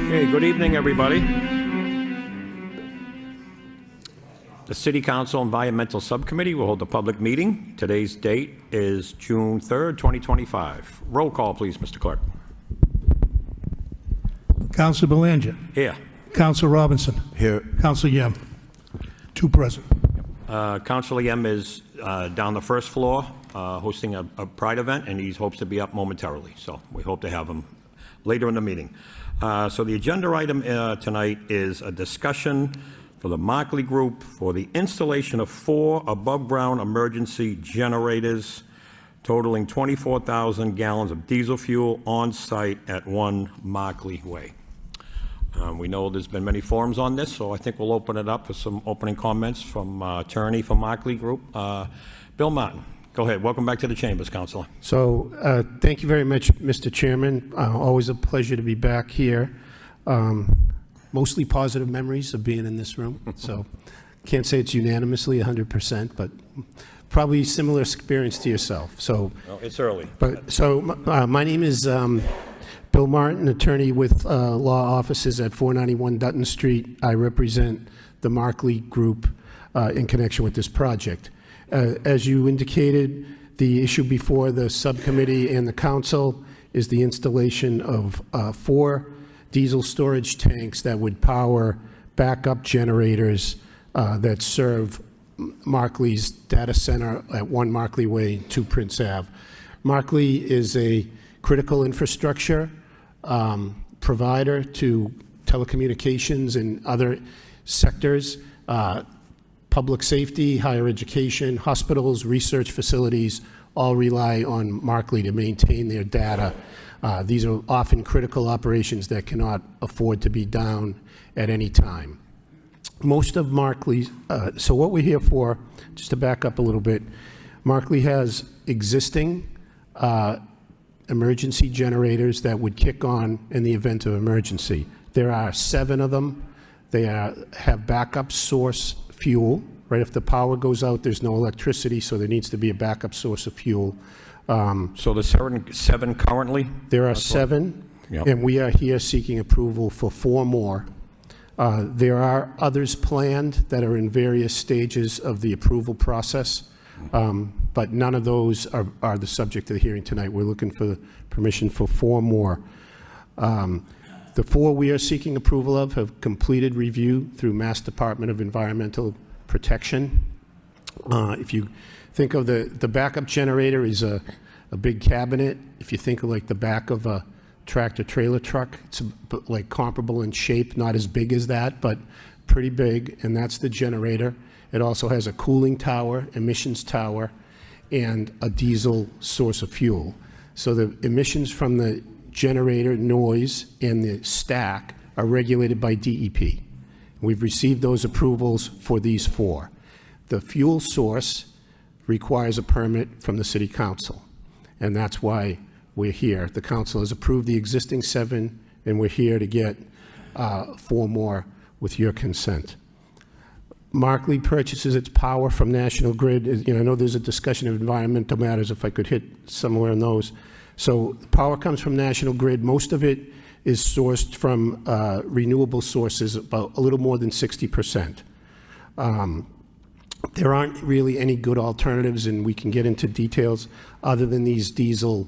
Okay, good evening, everybody. The City Council Environmental Subcommittee will hold a public meeting. Today's date is June 3rd, 2025. Roll call, please, Mr. Clerk. Councilor Belanger. Here. Councilor Robinson. Here. Councilor Yem. Two present. Councilor Yem is down the first floor hosting a Pride event, and he hopes to be up momentarily. So we hope to have him later in the meeting. So the agenda item tonight is a discussion for the Markley Group for the installation of 4 above-ground emergency generators totaling 24,000 gallons of diesel fuel on site at 1 Markley Way. We know there's been many forums on this, so I think we'll open it up for some opening comments from attorney for Markley Group, Bill Martin. Go ahead. Welcome back to the Chambers, Councilor. So thank you very much, Mr. Chairman. Always a pleasure to be back here. Mostly positive memories of being in this room. So can't say it's unanimously 100%, but probably similar experience to yourself. So well, it's early. But so my name is Bill Martin, attorney with law offices at 491 Dutton Street. I represent the Markley Group in connection with this project. As you indicated, the issue before the subcommittee and the council is the installation of 4 diesel storage tanks that would power backup generators that serve Markley's data center at 1 Markley Way and 2 Prince Ave. Markley is a critical infrastructure provider to telecommunications and other sectors. Public safety, higher education, hospitals, research facilities all rely on Markley to maintain their data. These are often critical operations that cannot afford to be down at any time. Most of Markley's, so what we're here for, just to back up a little bit, Markley has existing emergency generators that would kick on in the event of emergency. There are 7 of them. They have backup source fuel. Right, if the power goes out, there's no electricity, so there needs to be a backup source of fuel. So there's 7 currently? There are 7, Yep. and we are here seeking approval for 4 more. There are others planned that are in various stages of the approval process, but none of those are the subject of the hearing tonight. We're looking for permission for 4 more. The 4 we are seeking approval of have completed review through Mass Department of Environmental Protection. If you think of the backup generator is a big cabinet. If you think of like the back of a tractor trailer truck, it's like comparable in shape, not as big as that, but pretty big, and that's the generator. It also has a cooling tower, emissions tower, and a diesel source of fuel. So the emissions from the generator, noise, and the stack are regulated by DEP. We've received those approvals for these 4. The fuel source requires a permit from the City Council, and that's why we're here. The Council has approved the existing 7, and we're here to get 4 more with your consent. Markley purchases its power from National Grid. You know, I know there's a discussion of environmental matters, if I could hit somewhere on those. So the power comes from National Grid. Most of it is sourced from renewable sources, about a little more than 60%. There aren't really any good alternatives, and we can get into details other than these diesel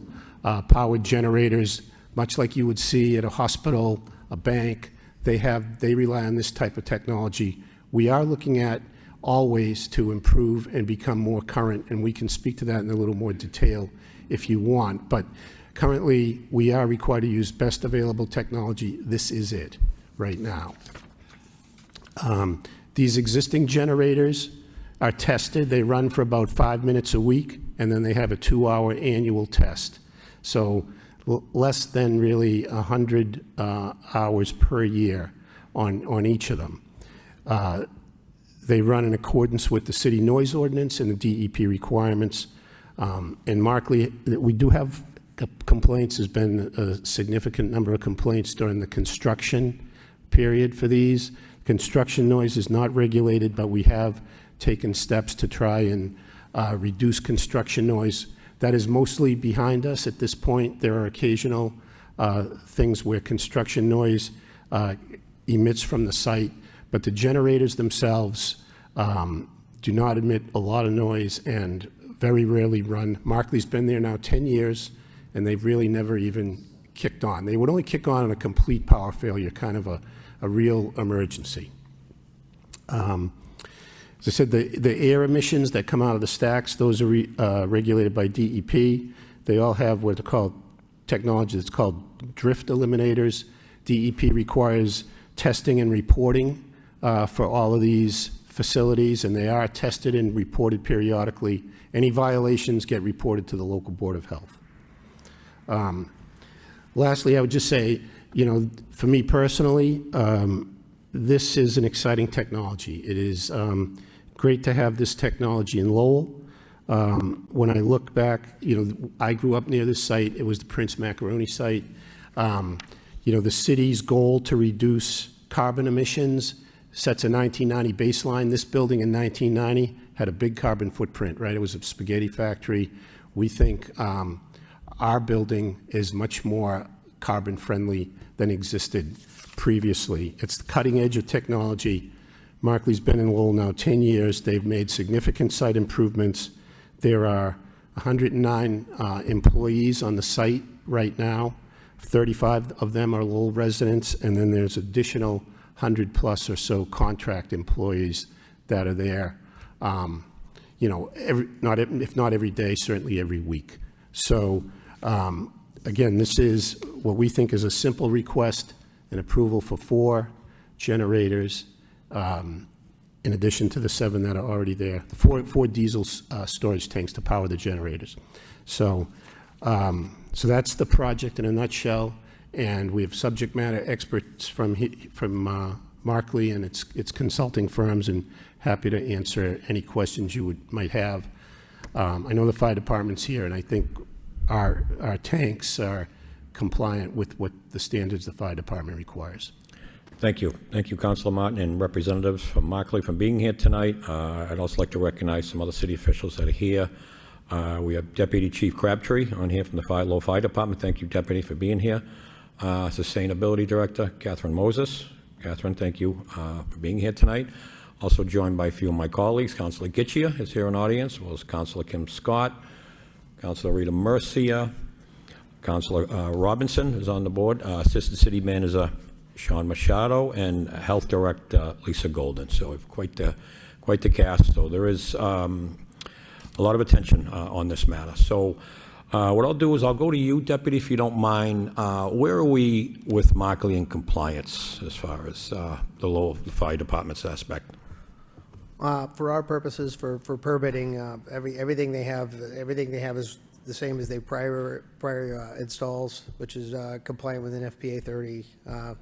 powered generators, much like you would see at a hospital, a bank. They rely on this type of technology. We are looking at all ways to improve and become more current, and we can speak to that in a little more detail if you want. But currently, we are required to use best available technology. This is it right now. These existing generators are tested. They run for about 5 minutes a week, and then they have a 2-hour annual test. So less than really 100 hours per year on each of them. They run in accordance with the city noise ordinance and the DEP requirements. In Markley, we do have complaints. There's been a significant number of complaints during the construction period for these. Construction noise is not regulated, but we have taken steps to try and reduce construction noise. That is mostly behind us at this point. There are occasional things where construction noise emits from the site, but the generators themselves do not emit a lot of noise and very rarely run. Markley's been there now 10 years, and they've really never even kicked on. They would only kick on in a complete power failure, kind of a real emergency. As I said, the air emissions that come out of the stacks, those are regulated by DEP. They all have what are called technology that's called drift eliminators. DEP requires testing and reporting for all of these facilities, and they are tested and reported periodically. Any violations get reported to the local Board of Health. Lastly, I would just say, for me personally, this is an exciting technology. It is great to have this technology in Lowell. When I look back, I grew up near this site. It was the Prince Macaroni site. The city's goal to reduce carbon emissions sets a 1990 baseline. This building in 1990 had a big carbon footprint, right? It was a spaghetti factory. We think our building is much more carbon friendly than existed previously. It's the cutting edge of technology. Markley's been in Lowell now 10 years. They've made significant site improvements. There are 109 employees on the site right now. 35 of them are Lowell residents, and then there's additional 100 plus or so contract employees that are there, if not every day, certainly every week. So again, this is what we think is a simple request, an approval for 4 generators, in addition to the 7 that are already there, 4 diesel storage tanks to power the generators. So that's the project in a nutshell, and we have subject matter experts from Markley and its consulting firms, and happy to answer any questions you might have. I know the fire department's here, and I think our tanks are compliant with what the standards the fire department requires. Thank you. Thank you, Councilor Martin and representatives from Markley for being here tonight. I'd also like to recognize some other city officials that are here. We have Deputy Chief Crabtree on here from the Lowell Fire Department. Thank you, Deputy, for being here. Sustainability Director, Catherine Moses. Catherine, thank you for being here tonight. Also joined by a few of my colleagues. Councilor Gitchia is here in audience, as well as Councilor Kim Scott, Councilor Rita Mercia, Councilor Robinson is on the board, Assistant City Manager Sean Machado, and Health Director Lisa Golden. So we've quite the cast. So there is a lot of attention on this matter. So what I'll do is I'll go to you, Deputy, if you don't mind. Where are we with Markley in compliance as far as the Lowell Fire Department's aspect? For our purposes, for permitting, everything they have is the same as their prior installs, which is compliant with an FPA 30.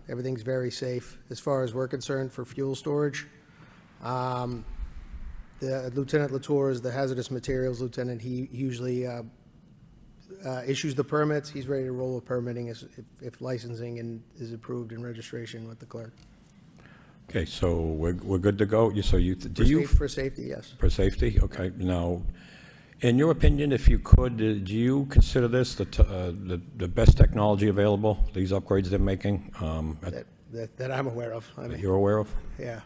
Everything's very safe as far as we're concerned for fuel storage. The Lieutenant Latour is the hazardous materials lieutenant. He usually issues the permits. He's ready to roll with permitting if licensing is approved and registration with the clerk. Okay, so we're good to go. For safety, yes. For safety, okay. Now, in your opinion, if you could, do you consider this the best technology available? These upgrades they're making That I'm aware of. that you're aware of? Yeah.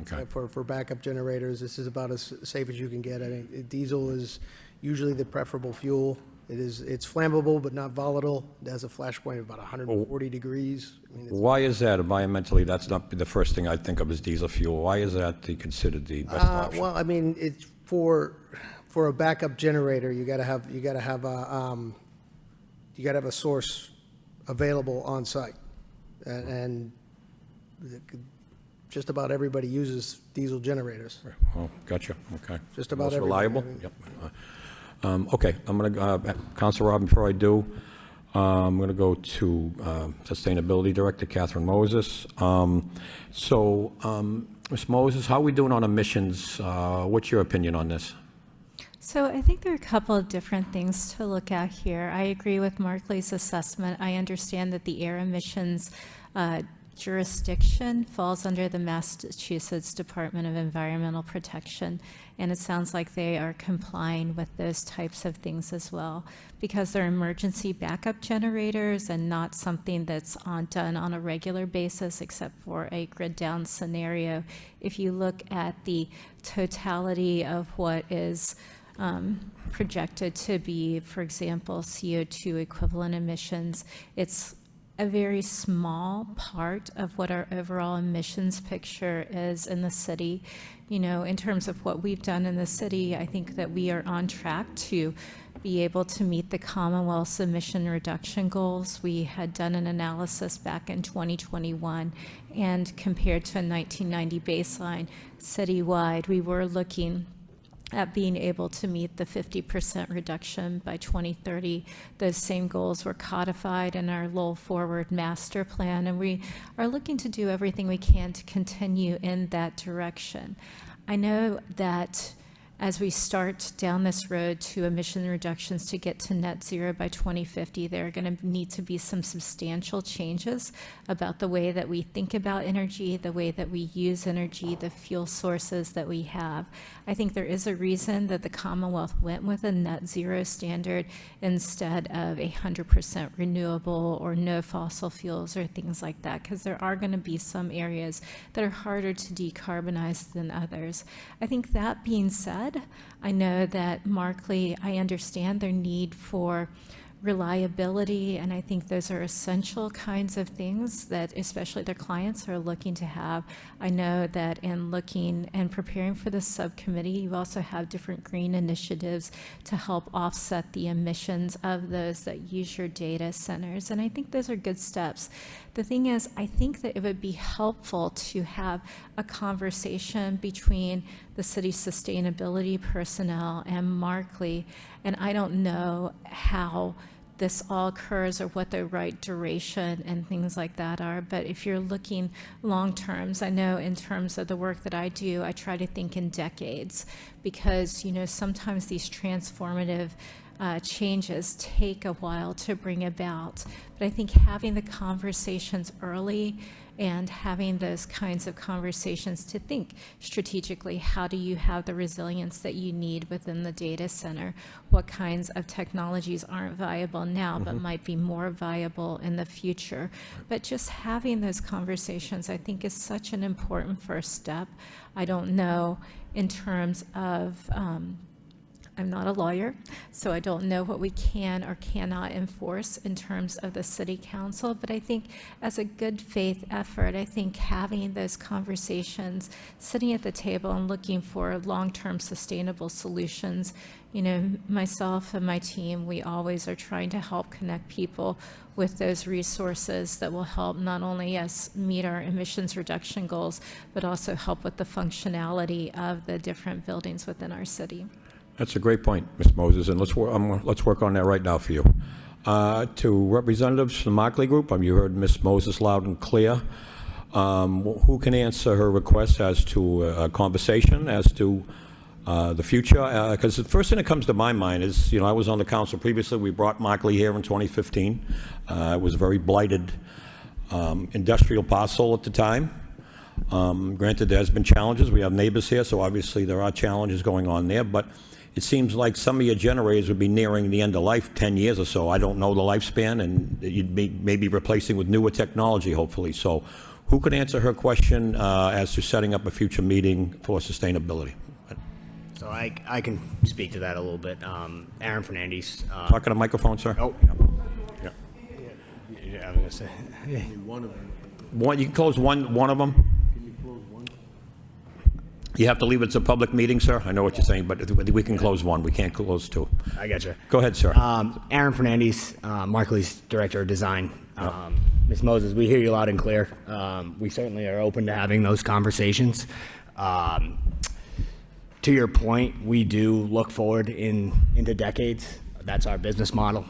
Okay. For backup generators, this is about as safe as you can get. I mean, diesel is usually the preferable fuel. It's flammable but not volatile. It has a flash point of about 140 degrees. I mean, Why is that? Environmentally, that's not the first thing I think of as diesel fuel. Why is that considered the best option? well, I mean, it's for a backup generator. You got to have a source available on site, and just about everybody uses diesel generators. Oh, gotcha. Okay. Just about Most everybody, reliable? I mean. Yep. Okay, I'm going to, Councilor Robin, before I do, I'm going to go to Sustainability Director Catherine Moses. Ms. Moses, how are we doing on emissions? What's your opinion on this? So I think there are a couple of different things to look at here. I agree with Markley's assessment. I understand that the air emissions jurisdiction falls under the Massachusetts Department of Environmental Protection, and it sounds like they are complying with those types of things as well, because they're emergency backup generators and not something that's done on a regular basis except for a grid down scenario. If you look at the totality of what is projected to be, for example, CO2 equivalent emissions, it's a very small part of what our overall emissions picture is in the city. You know, in terms of what we've done in the city, I think that we are on track to be able to meet the Commonwealth's emission reduction goals. We had done an analysis back in 2021, and compared to a 1990 baseline citywide, we were looking at being able to meet the 50% reduction by 2030. Those same goals were codified in our Lowell Forward Master Plan, and we are looking to do everything we can to continue in that direction. I know that as we start down this road to emission reductions to get to net zero by 2050, there are going to need to be some substantial changes about the way that we think about energy, the way that we use energy, the fuel sources that we have. I think there is a reason that the Commonwealth went with a net zero standard instead of 100% renewable or no fossil fuels or things like that, because there are going to be some areas that are harder to decarbonize than others. I think that being said, I know that Markley, I understand their need for reliability, and I think those are essential kinds of things that especially their clients are looking to have. I know that in looking and preparing for the subcommittee, you also have different green initiatives to help offset the emissions of those that use your data centers, and I think those are good steps. The thing is, I think that it would be helpful to have a conversation between the city's sustainability personnel and Markley, and I don't know how this all occurs or what the right duration and things like that are, but if you're looking long terms, I know in terms of the work that I do, I try to think in decades, because you know sometimes these transformative changes take a while to bring about. But I think having the conversations early and having those kinds of conversations to think strategically, how do you have the resilience that you need within the data center? What kinds of technologies aren't viable now but might be more viable in the future? But just having those conversations, I think, is such an important first step. I don't know in terms of I'm not a lawyer, so I don't know what we can or cannot enforce in terms of the city council, but I think as a good faith effort, I think having those conversations, sitting at the table and looking for long-term sustainable solutions, you know, myself and my team, we always are trying to help connect people with those resources that will help not only us meet our emissions reduction goals, but also help with the functionality of the different buildings within our city. That's a great point, Ms. Moses, and let's work on that right now for you. To representatives from the Markley Group, you heard Ms. Moses loud and clear. Who can answer her request as to a conversation as to the future? Because the first thing that comes to my mind is, you know, I was on the council previously. We brought Markley here in 2015. It was a very blighted industrial parcel at the time. Granted, there's been challenges. We have neighbors here, so obviously there are challenges going on there, but it seems like some of your generators would be nearing the end of life, 10 years or so. I don't know the lifespan, and you'd be maybe replacing with newer technology, hopefully. So who could answer her question as to setting up a future meeting for sustainability? So I can speak to that a little bit. Aaron Fernandez. Talk to the microphone, sir. Oh. Yeah. Yeah, I'm going to say. One, you can close one of them. You have to leave it to a public meeting, sir. I know what you're saying, but we can close one. We can't close two. I got you. Go ahead, sir. Aaron Fernandez, Markley's Director of Design. Ms. Moses, we hear you loud and clear. We certainly are open to having those conversations. To your point, we do look forward into decades. That's our business model.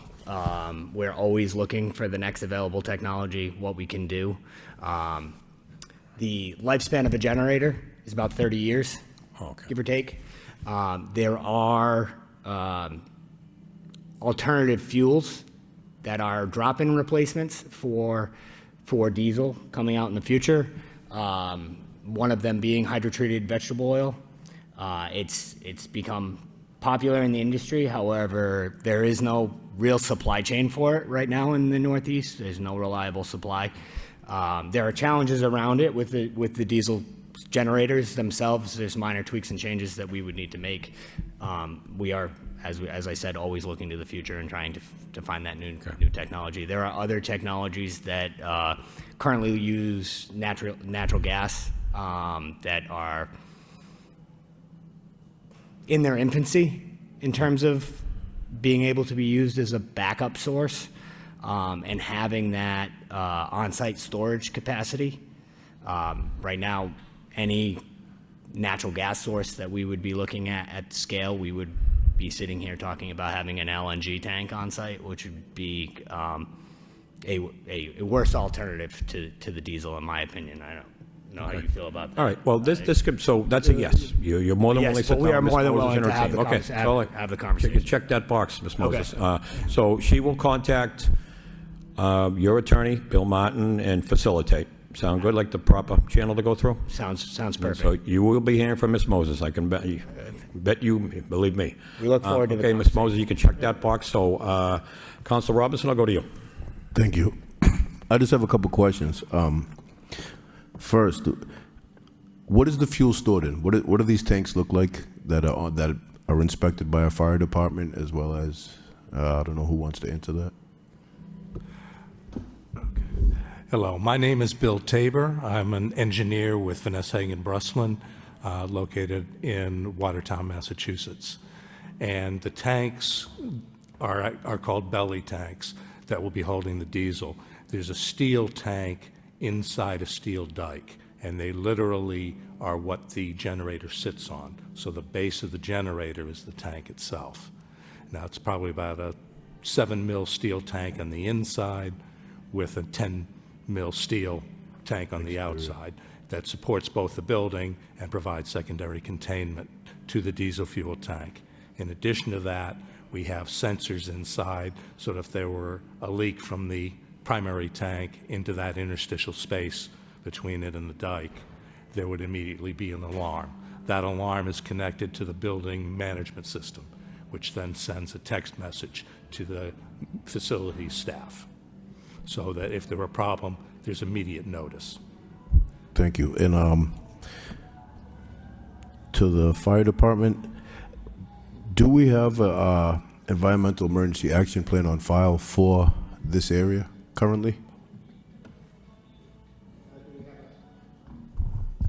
We're always looking for the next available technology, what we can do. The lifespan of a generator is about 30 years, give or take. There are alternative fuels that are drop-in replacements for for diesel coming out in the future. One of them being hydrotreated vegetable oil. It's become popular in the industry. However, there is no real supply chain for it right now in the Northeast. There's no reliable supply. There are challenges around it with the diesel generators themselves. There's minor tweaks and changes that we would need to make. We are, as I said, always looking to the future and trying to find that new technology. There are other technologies that currently use natural gas that are in their infancy in terms of being able to be used as a backup source and having that on-site storage capacity. Right now, any natural gas source that we would be looking at scale, we would be sitting here talking about having an LNG tank on site, which would be a worse alternative to the diesel, in my opinion. I don't know how you feel about that. All right, well, this could, so that's a yes. You're more than willing to Yes, sit but we down are with Ms. more than Moses willing and her to have team. the Okay, have the you conversation. can check that box, Ms. Okay. Moses. So she will contact your attorney, Bill Martin, and facilitate. Sound good, like the proper channel to go through? Sounds So perfect. you will be hearing from Ms. Moses, I can bet you, believe me. We look forward to the Okay, Ms. Moses, you can check that box. So, Councilor Robinson, I'll go to you. Thank you. I just have a couple questions. First, what is the fuel stored in? What do these tanks look like that are inspected by our fire department, as well as I don't know who wants to answer that. Hello, my name is Bill Tabor. I'm an engineer with Vanessa Hagen Bruslin, located in Watertown, Massachusetts. And the tanks are called belly tanks that will be holding the diesel. There's a steel tank inside a steel dike, and they literally are what the generator sits on. So the base of the generator is the tank itself. Now, it's probably about a 7 mil steel tank on the inside with a 10 mil steel tank on the outside that supports both the building and provides secondary containment to the diesel fuel tank. In addition to that, we have sensors inside, so that if there were a leak from the primary tank into that interstitial space between it and the dike, there would immediately be an alarm. That alarm is connected to the building management system, which then sends a text message to the facility staff, so that if there were a problem, there's immediate notice. Thank you. And to the fire department, do we have a environmental emergency action plan on file for this area currently?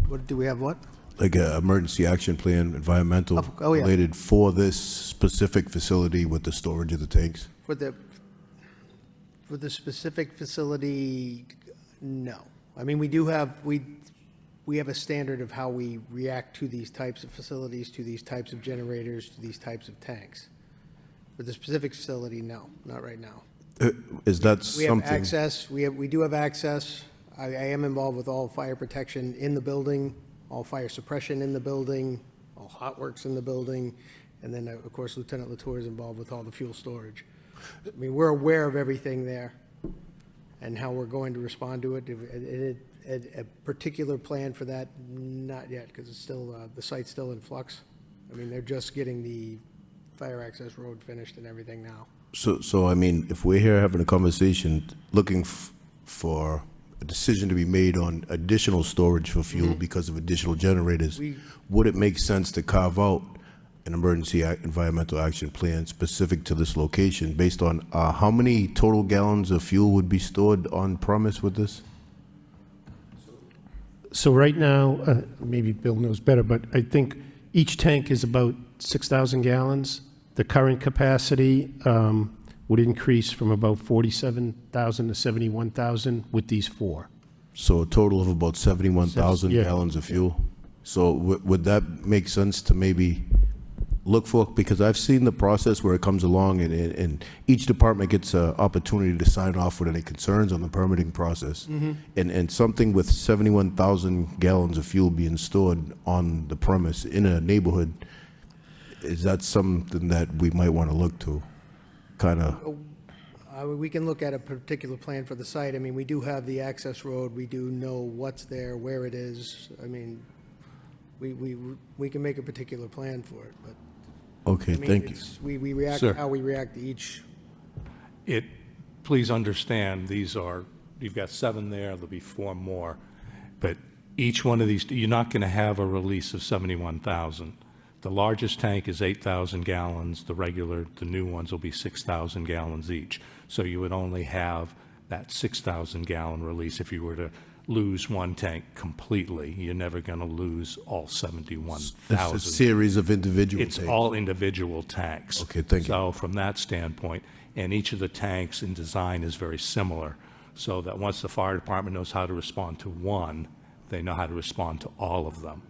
What, do we have what? Like a emergency action plan, environmental Oh, yeah. related for this specific facility with the storage of the tanks? For the specific facility, no. I mean, we do have, we have a standard of how we react to these types of facilities, to these types of generators, to these types of tanks. For the specific facility, no, not right now. Is that We have something? access, we do have access. I am involved with all fire protection in the building, all fire suppression in the building, all hot works in the building, and then, of course, Lieutenant Latour is involved with all the fuel storage. I mean, we're aware of everything there and how we're going to respond to it. A particular plan for that, not yet, because it's still, the site's still in flux. I mean, they're just getting the fire access road finished and everything now. So I mean, if we're here having a conversation, looking for a decision to be made on additional storage for fuel because of additional generators, would it make sense to carve out an emergency environmental action plan specific to this location based on how many total gallons of fuel would be stored on premise with this? So right now, maybe Bill knows better, but I think each tank is about 6,000 gallons. The current capacity would increase from about 47,000 to 71,000 with these four. So a total of about 71,000 Yeah. gallons of fuel. So would that make sense to maybe look for, because I've seen the process where it comes along and each department gets an opportunity to sign off with any concerns on the permitting process. And something with 71,000 gallons of fuel being stored on the premise in a neighborhood, is that something that we might want to look to? Kind of, We can look at a particular plan for the site. I mean, we do have the access road. We do know what's there, where it is. I mean, we can make a particular plan for it, but. Okay, I mean, thank you. we react Sir. how we react to each. Please understand, you've got 7 there, there'll be 4 more. But each one of these, you're not going to have a release of 71,000. The largest tank is 8,000 gallons. The new ones will be 6,000 gallons each. So you would only have that 6,000 gallon release if you were to lose one tank completely. You're never going to lose all It's a 71,000. series of individual It's tanks. all individual tanks. Okay, thank you. So from that standpoint, and each of the tanks in design is very similar, so that once the fire department knows how to respond to one, they know how to respond to all of them.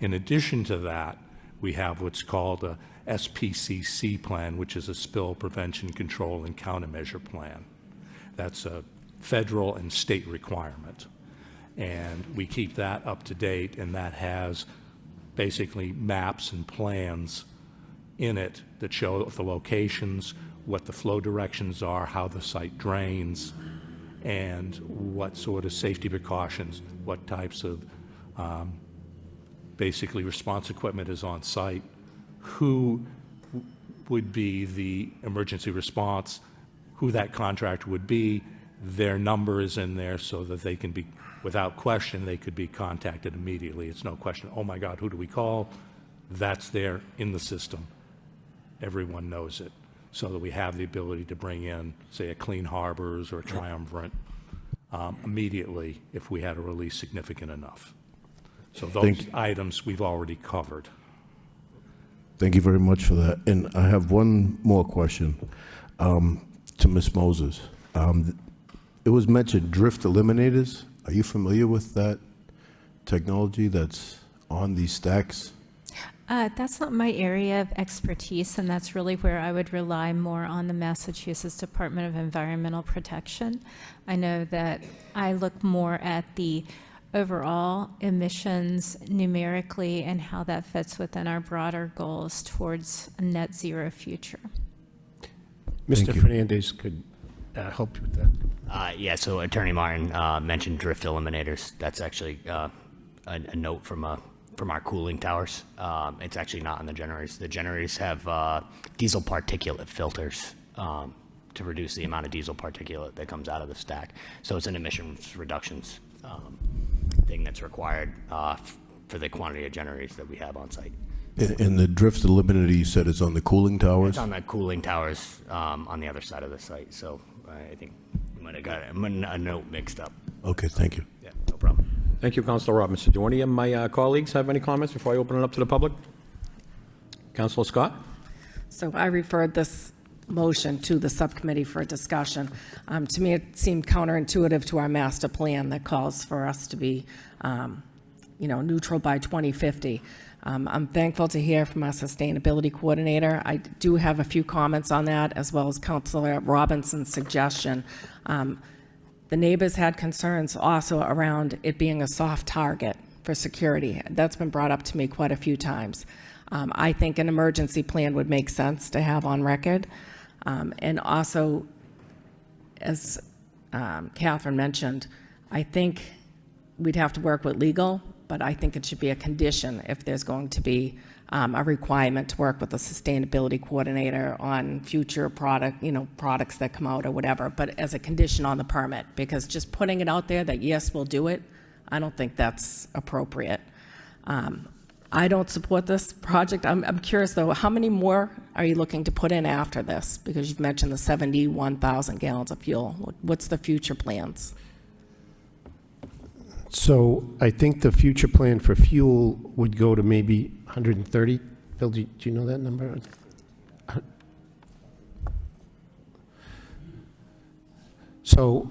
In addition to that, we have what's called a SPCC plan, which is a spill prevention, control, and countermeasure plan. That's a federal and state requirement. And we keep that up to date, and that has basically maps and plans in it that show the locations, what the flow directions are, how the site drains, and what sort of safety precautions, what types of basically response equipment is on site, who would be the emergency response, who that contractor would be, their number is in there so that they can be, without question, they could be contacted immediately. It's no question, oh my God, who do we call? That's there in the system. Everyone knows it. So that we have the ability to bring in, say, a Clean Harbors or a Triumvirate immediately if we had a release significant enough. So those items we've already covered. Thank you very much for that. And I have one more question to Ms. Moses. It was mentioned drift eliminators. Are you familiar with that technology that's on these stacks? That's not my area of expertise, and that's really where I would rely more on the Massachusetts Department of Environmental Protection. I know that I look more at the overall emissions numerically and how that fits within our broader goals towards a net zero future. Mr. you. Fernandez could help you with that. Yeah, so Attorney Martin mentioned drift eliminators. That's actually a note from our cooling towers. It's actually not on the generators. The generators have diesel particulate filters to reduce the amount of diesel particulate that comes out of the stack. So it's an emissions reductions thing that's required for the quantity of generators that we have on site. And the drift eliminator, you said is on the cooling towers? It's on the cooling towers on the other side of the site. So I think you might have got a note mixed up. Okay, thank you. Yeah, no problem. Thank you, Councilor Robinson. Do any of my colleagues have any comments before I open it up to the public? Councilor Scott? So I referred this motion to the subcommittee for discussion. To me, it seemed counterintuitive to our master plan that calls for us to be, neutral by 2050. I'm thankful to hear from our sustainability coordinator. I do have a few comments on that, as well as Councilor Robinson's suggestion. The neighbors had concerns also around it being a soft target for security. That's been brought up to me quite a few times. I think an emergency plan would make sense to have on record. And also, as Catherine mentioned, I think we'd have to work with legal, but I think it should be a condition if there's going to be a requirement to work with the sustainability coordinator on future products that come out or whatever, but as a condition on the permit, because just putting it out there that, yes, we'll do it, I don't think that's appropriate. I don't support this project. I'm curious, though, how many more are you looking to put in after this? Because you've mentioned the 71,000 gallons of fuel. What's the future plans? So I think the future plan for fuel would go to maybe 130. Bill, do you know that number? So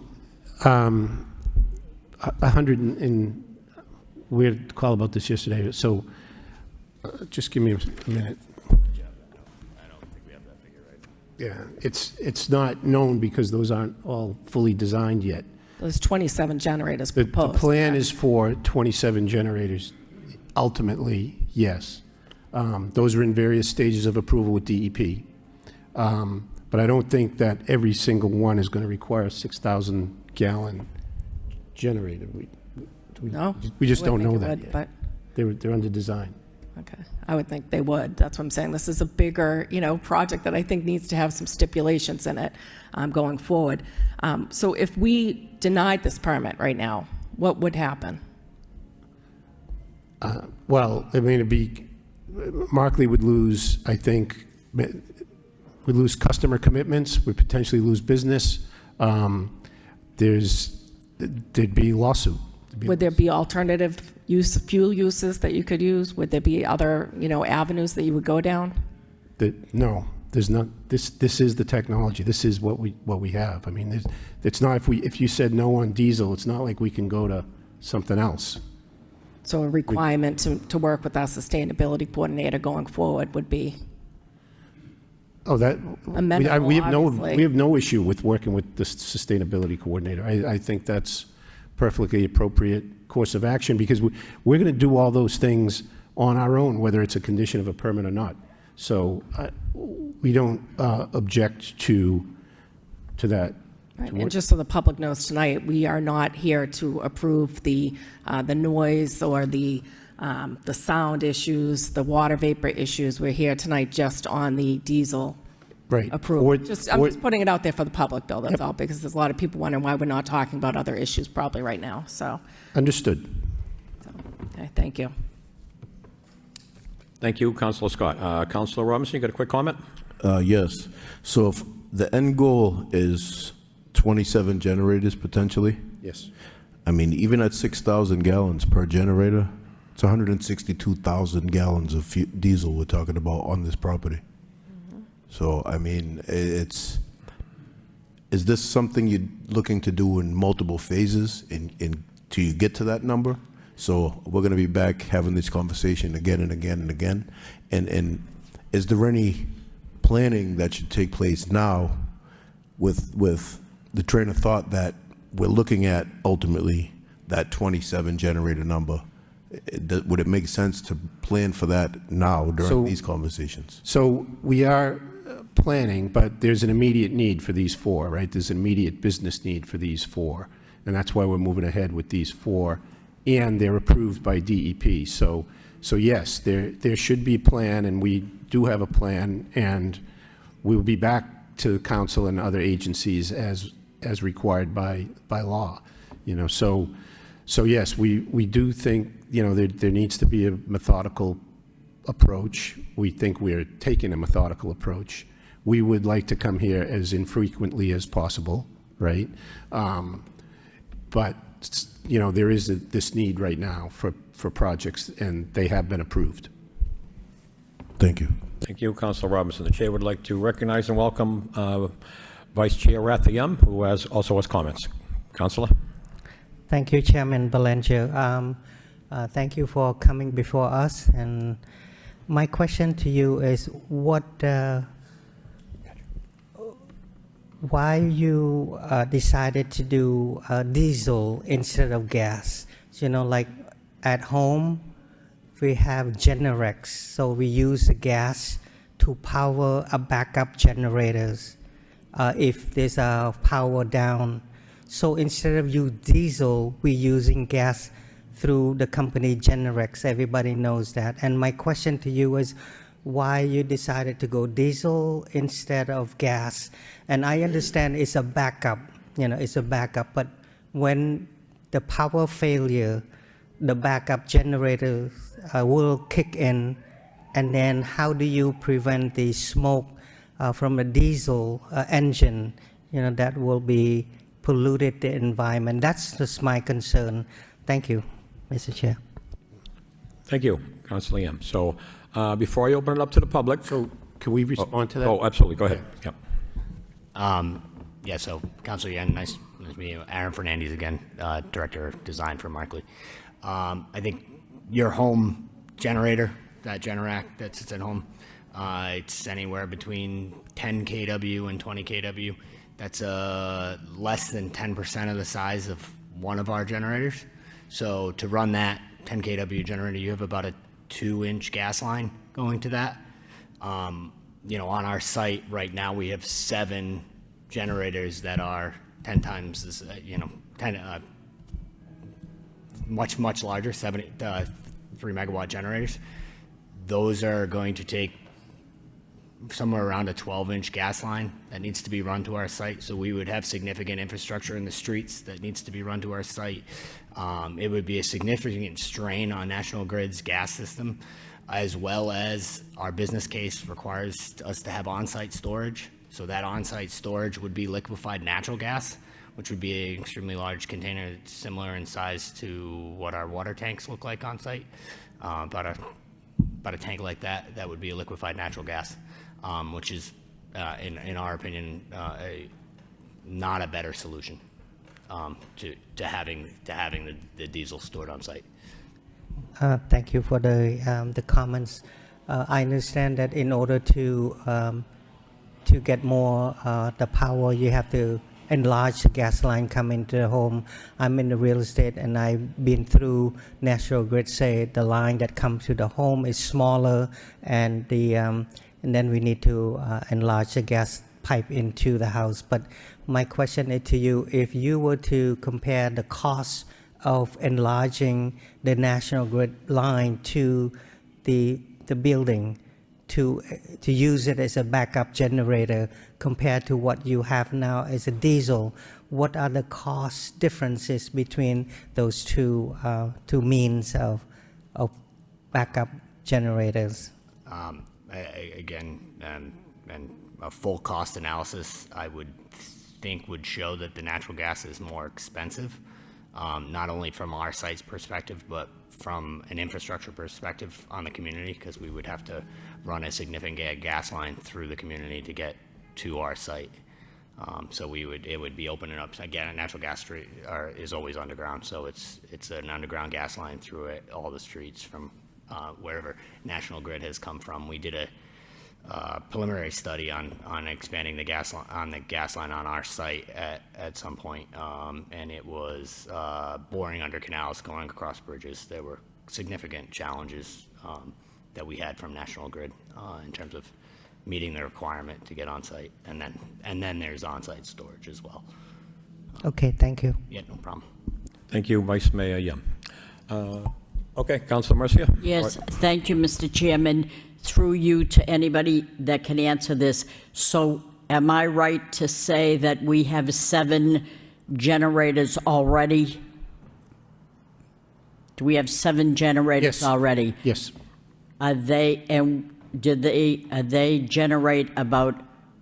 100 and we had a call about this yesterday. So just give me a minute. I don't think we have that figure right. Yeah, it's not known because those aren't all fully designed yet. There's 27 generators The proposed. plan is for 27 generators. Ultimately, yes. Those are in various stages of approval with DEP. But I don't think that every single one is going to require a 6,000-gallon generator. No? We just I wouldn't don't know think it that would, yet. but- They're under design. Okay, I would think they would. That's what I'm saying. This is a bigger, project that I think needs to have some stipulations in it going forward. So if we denied this permit right now, what would happen? Well, I mean, Markley would lose, I think, would lose customer commitments, would potentially lose business. There'd be lawsuit. Would there be alternative fuel uses that you could use? Would there be other, avenues that you would go down? No, there's not. This is the technology. This is what we have. I mean, it's not, if you said no on diesel, it's not like we can go to something else. So a requirement to work with our sustainability coordinator going forward would be amenable, we have obviously. no issue with working with the sustainability coordinator. I think that's perfectly appropriate course of action, because we're going to do all those things on our own, whether it's a condition of a permit or not. So we don't object to that. Right, and just so the public knows tonight, we are not here to approve the noise or the sound issues, the water vapor issues. We're here tonight just on the diesel Right. approval. Or- I'm just putting it out there for the public, Bill, that's all, because there's a lot of people wondering why we're not talking about other issues probably right now, so, Understood. okay, thank you. Thank you, Councilor Scott. Councilor Robinson, you got a quick comment? Yes. So if the end goal is 27 generators potentially, Yes. I mean, even at 6,000 gallons per generator, it's 162,000 gallons of diesel we're talking about on this property. So, I mean, is this something you're looking to do in multiple phases till you get to that number? So we're going to be back having this conversation again and again and again. And is there any planning that should take place now with the train of thought that we're looking at ultimately that 27 generator number? Would it make sense to plan for that now during these conversations? So we are planning, but there's an immediate need for these four, right? There's an immediate business need for these four, and that's why we're moving ahead with these four, and they're approved by DEP. So yes, there should be a plan, and we do have a plan, and we will be back to council and other agencies as required by law. So yes, we do think there needs to be a methodical approach. We think we're taking a methodical approach. We would like to come here as infrequently as possible, right? But there is this need right now for projects, and they have been approved. Thank you. Thank you, Councilor Robinson. The chair would like to recognize and welcome Vice Chair Rathayem, who also has comments. Councilor? Thank you, Chairman Belanger. Thank you for coming before us. And my question to you is, why you decided to do diesel instead of gas? Like at home, we have Generex, so we use the gas to power a backup generators if there's a power down. So instead of use diesel, we're using gas through the company Generex. Everybody knows that. And my question to you is, why you decided to go diesel instead of gas? And I understand it's a backup, it's a backup, but when the power failure, the backup generator will kick in, and then how do you prevent the smoke from a diesel engine, that will be polluted the environment? That's just my concern. Thank you, Mr. Chair. Thank you, Councilor Yam. So before I open it up to the public. So can we respond to that? Oh, absolutely. Go ahead. Yep. Yeah, so Councilor Yen, nice to meet you. Aaron Fernandez again, Director of Design for Markley. I think your home generator, that Generac that sits at home, it's anywhere between 10 kW and 20 kW. That's less than 10% of the size of one of our generators. So to run that 10 kW generator, you have about a 2-inch gas line going to that. on our site right now, we have 7 generators that are 10 times this, 10, much larger, 3 megawatt generators. Those are going to take somewhere around a 12-inch gas line that needs to be run to our site. So we would have significant infrastructure in the streets that needs to be run to our site. It would be a significant strain on National Grid's gas system, as well as our business case requires us to have on-site storage. So that on-site storage would be liquefied natural gas, which would be an extremely large container similar in size to what our water tanks look like on site. About a tank like that would be a liquefied natural gas, which is, in our opinion, not a better solution to having the diesel stored on site. Thank you for the comments. I understand that in order to get more the power, you have to enlarge the gas line come into the home. I'm in the real estate, and I've been through National Grid say the line that comes to the home is smaller, and then we need to enlarge the gas pipe into the house. But my question is to you: if you were to compare the cost of enlarging the National Grid line to the building, to use it as a backup generator compared to what you have now as a diesel, what are the cost differences between those two means of backup generators? Again, and a full cost analysis, I would think would show that the natural gas is more expensive, not only from our site's perspective, but from an infrastructure perspective on the community, because we would have to run a significant gas line through the community to get to our site. So it would be opening up, again, a natural gas street is always underground, so it's an underground gas line through all the streets from wherever National Grid has come from. We did a preliminary study on expanding the gas line on our site at some point, and it was boring under canals, going across bridges. There were significant challenges that we had from National Grid in terms of meeting the requirement to get on site, and then there's on-site storage as well. Okay, thank you. Yeah, no problem. Thank you, Vice Mayor Yem. Okay, Councilor Mercia? Yes, thank you, Mr. Chairman. Through you to anybody that can answer this. So am I right to say that we have 7 generators already? Do we have 7 generators Yes. already? Yes. Are they generate about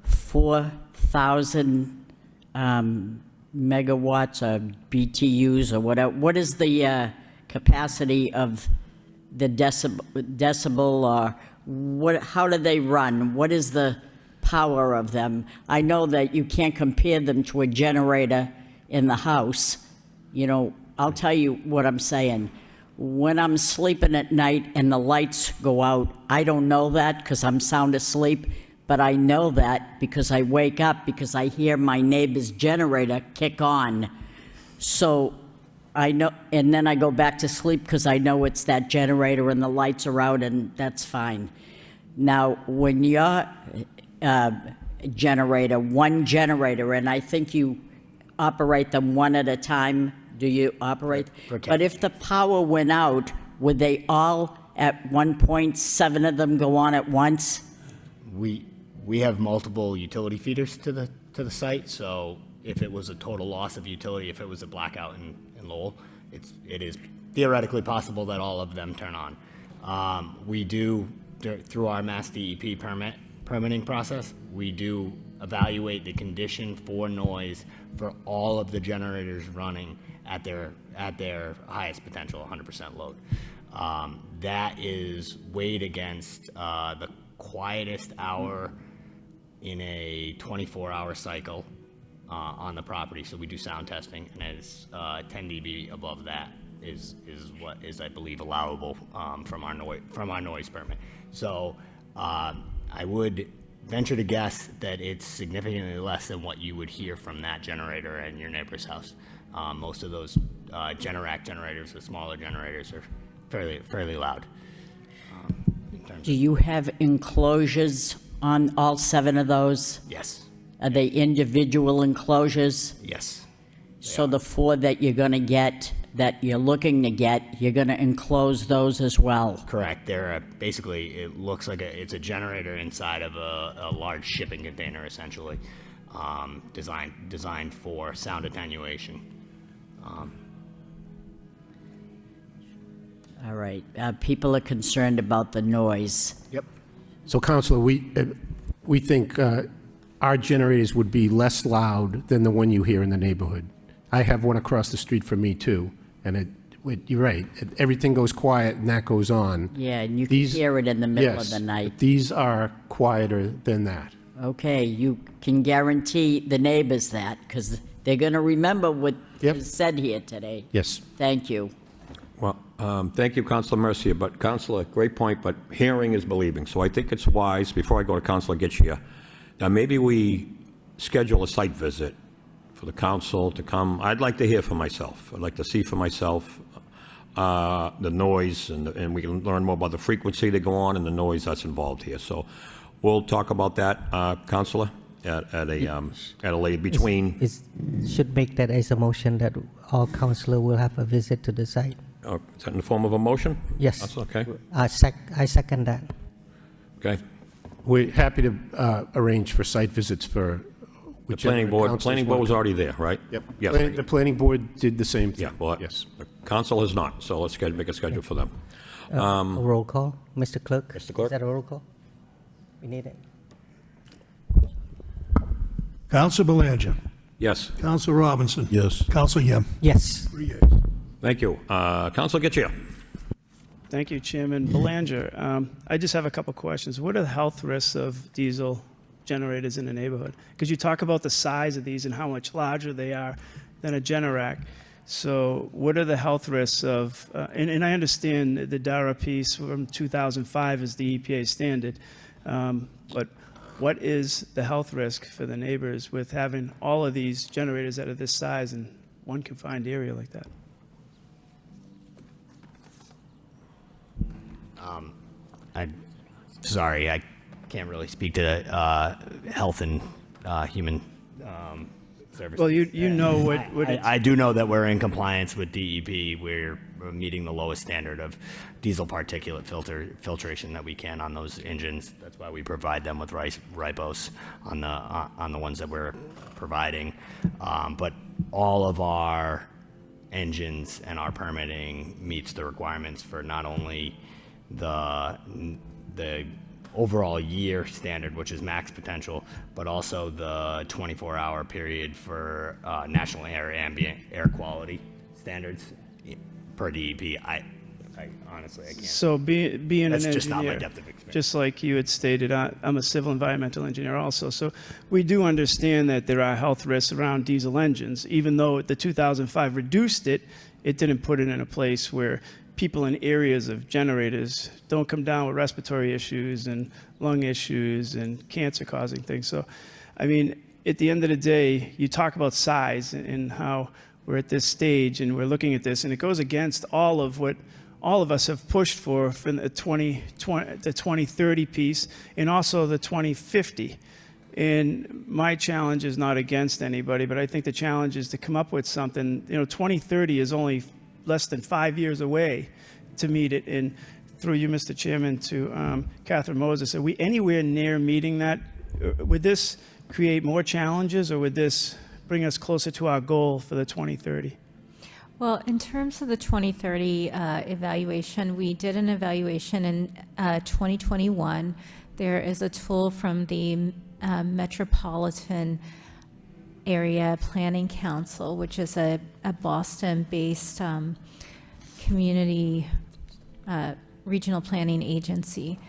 4,000 megawatts or BTUs or whatever? What is the capacity of the decibel or how do they run? What is the power of them? I know that you can't compare them to a generator in the house. I'll tell you what I'm saying. When I'm sleeping at night and the lights go out, I don't know that because I'm sound asleep, but I know that because I wake up because I hear my neighbor's generator kick on. So I know, and then I go back to sleep because I know it's that generator and the lights are out, and that's fine. Now, when your generator, one generator, and I think you operate them one at a time, do you operate? But if the power went out, would they all at one point, 7 of them go on at once? We have multiple utility feeders to the site, so if it was a total loss of utility, if it was a blackout in Lowell, it is theoretically possible that all of them turn on. We do, through our Mass DEP permitting process, we do evaluate the condition for noise for all of the generators running at their highest potential, 100% load. That is weighed against the quietest hour in a 24-hour cycle on the property. So we do sound testing, and it's 10 dB above that is what is, I believe, allowable from our noise permit. So I would venture to guess that it's significantly less than what you would hear from that generator in your neighbor's house. Most of those Generac generators, the smaller generators, are fairly loud. Do you have enclosures on all 7 of those? Yes, Are they individual enclosures? yes. So the 4 that you're going to get, that you're looking to get, you're going to enclose those as well? Correct. They're basically, it looks like it's a generator inside of a large shipping container, essentially, designed for sound attenuation. All right. People are concerned about the noise. Yep. So, Counselor, we think our generators would be less loud than the one you hear in the neighborhood. I have one across the street from me, too, and you're right. Everything goes quiet, and that goes on. Yeah, and you can hear it in the middle of the Yes, night. these are quieter than that. Okay, you can guarantee the neighbors that, because they're going to remember what Yep. is said here today. Yes. Thank you. Well, thank you, Councilor Mercia, but Councilor, great point, but hearing is believing. So I think it's wise, before I go to Councilor Getchia, that maybe we schedule a site visit for the council to come. I'd like to hear for myself. I'd like to see for myself the noise, and we can learn more about the frequency they go on and the noise that's involved here. So we'll talk about that, Councilor, at a later between. Should make that as a motion that all councillor will have a visit to the site. Is that in the form of a motion? Yes. That's okay. I second that. Okay. We're happy to arrange for site visits for The whichever planning board councilors was want. already there, right? Yep. Yes. The planning board did the same Yeah, thing. well, Yes. the council has not, so let's make a schedule for them. A roll call, Mr. Clerk? Mr. Clerk? Is that a roll call? We need it. Counsel Belanger. Yes, Counsel Robinson. Yes. Counsel Yem. Yes. 3 yeas. thank you. Council Getchia. Thank you, Chairman Belanger. I just have a couple questions. What are the health risks of diesel generators in the neighborhood? Because you talk about the size of these and how much larger they are than a Generac. So what are the health risks of, and I understand the DARA piece from 2005 is the EPA standard, but what is the health risk for the neighbors with having all of these generators that are this size in one confined area like that? Sorry, I can't really speak to health and human services. Well, you know what it's. I do know that we're in compliance with DEP. We're meeting the lowest standard of diesel particulate filtration that we can on those engines. That's why we provide them with ribose on the ones that we're providing. But all of our engines and our permitting meets the requirements for not only the overall year standard, which is max potential, but also the 24-hour period for national ambient air quality standards per DEP. I honestly, I can't. So being That's an just not my engineer, depth of experience. just like you had stated, I'm a civil environmental engineer also. So we do understand that there are health risks around diesel engines. Even though the 2005 reduced it, it didn't put it in a place where people in areas of generators don't come down with respiratory issues and lung issues and cancer-causing things. So, I mean, at the end of the day, you talk about size and how we're at this stage and we're looking at this, and it goes against all of what all of us have pushed for the 2030 piece and also the 2050. And my challenge is not against anybody, but I think the challenge is to come up with something. 2030 is only less than 5 years away to meet it. And through you, Mr. Chairman, to Catherine Moses, are we anywhere near meeting that? Would this create more challenges, or would this bring us closer to our goal for the 2030? Well, in terms of the 2030 evaluation, we did an evaluation in 2021. There is a tool from the Metropolitan Area Planning Council, which is a Boston-based community regional planning agency.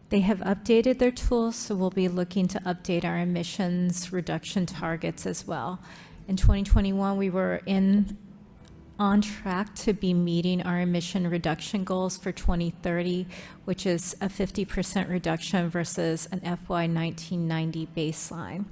They have updated their tools, so we'll be looking to update our emissions reduction targets as well. In 2021, we were on track to be meeting our emission reduction goals for 2030, which is a 50% reduction versus an FY 1990 baseline.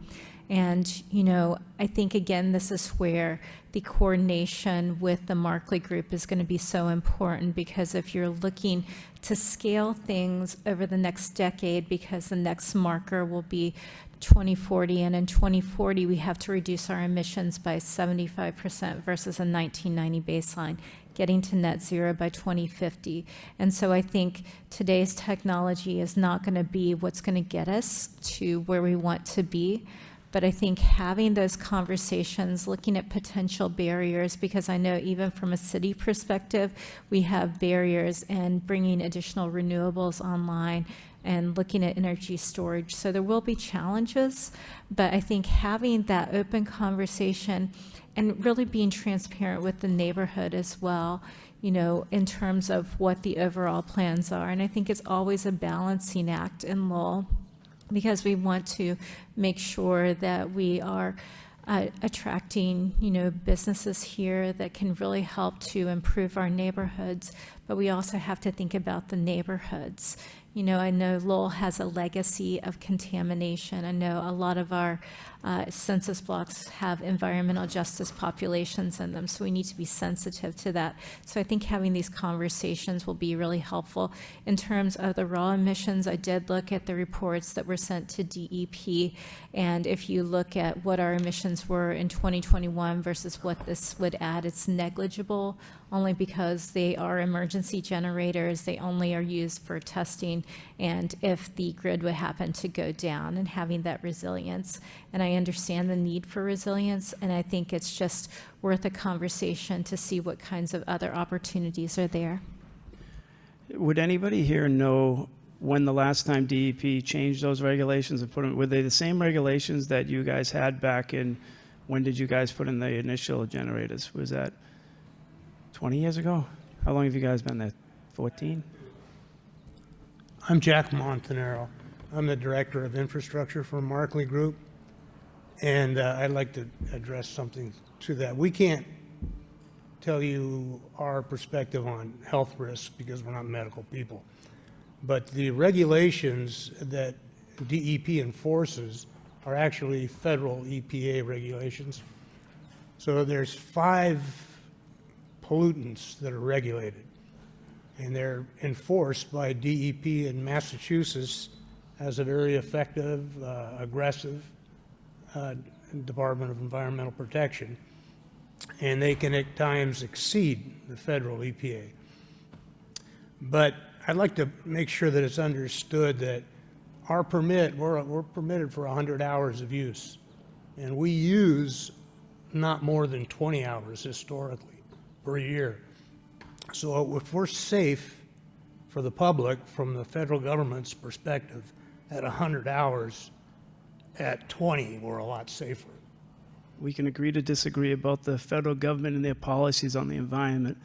And, you know, I think, again, this is where the coordination with the Markley Group is going to be so important, because if you're looking to scale things over the next decade, because the next marker will be 2040, and in 2040, we have to reduce our emissions by 75% versus a 1990 baseline, getting to net zero by 2050. And so I think today's technology is not going to be what's going to get us to where we want to be. But I think having those conversations, looking at potential barriers, because I know even from a city perspective, we have barriers, and bringing additional renewables online and looking at energy storage. So there will be challenges, but I think having that open conversation and really being transparent with the neighborhood as well, you know, in terms of what the overall plans are. And I think it's always a balancing act in Lowell, because we want to make sure that we are attracting, you know, businesses here that can really help to improve our neighborhoods, but we also have to think about the neighborhoods. You know, I know Lowell has a legacy of contamination. I know a lot of our census blocks have environmental justice populations in them, so we need to be sensitive to that. So I think having these conversations will be really helpful. In terms of the raw emissions, I did look at the reports that were sent to DEP, and if you look at what our emissions were in 2021 versus what this would add, it's negligible, only because they are emergency generators. They only are used for testing, and if the grid would happen to go down, and having that resilience. And I understand the need for resilience, and I think it's just worth a conversation to see what kinds of other opportunities are there. Would anybody here know when the last time DEP changed those regulations and put them, were they the same regulations that you guys had back in, when did you guys put in the initial generators? Was that 20 years ago? How long have you guys been there? 14? I'm Jack Montanaro. I'm the Director of Infrastructure for Markley Group, and I'd like to address something to that. We can't tell you our perspective on health risks because we're not medical people, but the regulations that DEP enforces are actually federal EPA regulations. So there's 5 pollutants that are regulated, and they're enforced by DEP in Massachusetts as a very effective, aggressive Department of Environmental Protection, and they can at times exceed the federal EPA. But I'd like to make sure that it's understood that our permit, we're permitted for 100 hours of use, and we use not more than 20 hours historically per year. So if we're safe for the public from the federal government's perspective at 100 hours, at 20, we're a lot safer. We can agree to disagree about the federal government and their policies on the environment.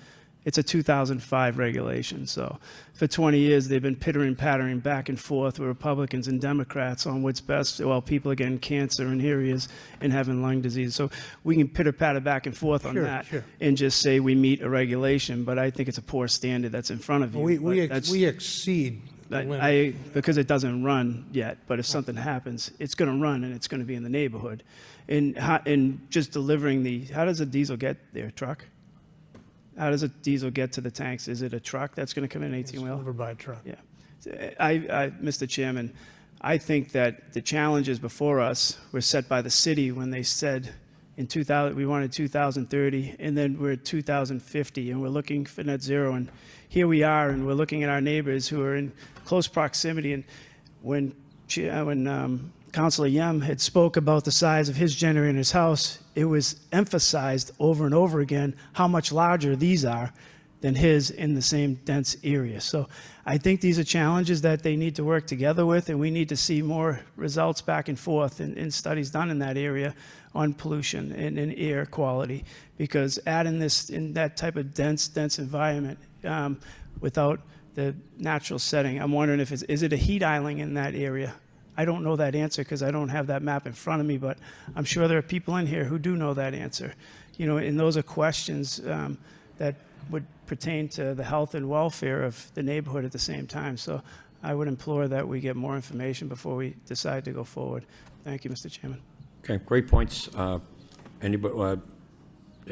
It's a 2005 regulation, so for 20 years they've been pittering-pattering back and forth with Republicans and Democrats on what's best while people are getting cancer and here he is and having lung disease. So we can pitter-patter back and forth on that and just say we meet a regulation, but I think it's a poor standard that's in front of you. We exceed the limit. Because it doesn't run yet, but if something happens, it's going to run and it's going to be in the neighborhood. And just delivering how does a diesel get there, truck? How does a diesel get to the tanks? Is it a truck that's going to come in, 18-wheel? Delivered by a truck. Yeah. Mr. Chairman, I think that the challenges before us were set by the city when they said in 2000, we wanted 2030, and then we're at 2050, and we're looking for net zero. And here we are, and we're looking at our neighbors who are in close proximity. And when Councilor Yem had spoke about the size of his generator in his house, it was emphasized over and over again how much larger these are than his in the same dense area. So I think these are challenges that they need to work together with, and we need to see more results back and forth in studies done in that area on pollution and air quality, because adding this in that type of dense environment without the natural setting, I'm wondering if is it a heat island in that area? I don't know that answer because I don't have that map in front of me, but I'm sure there are people in here who do know that answer. You know, and those are questions that would pertain to the health and welfare of the neighborhood at the same time. So I would implore that we get more information before we decide to go forward. Thank you, Mr. Chairman. Okay, great points. Anybody,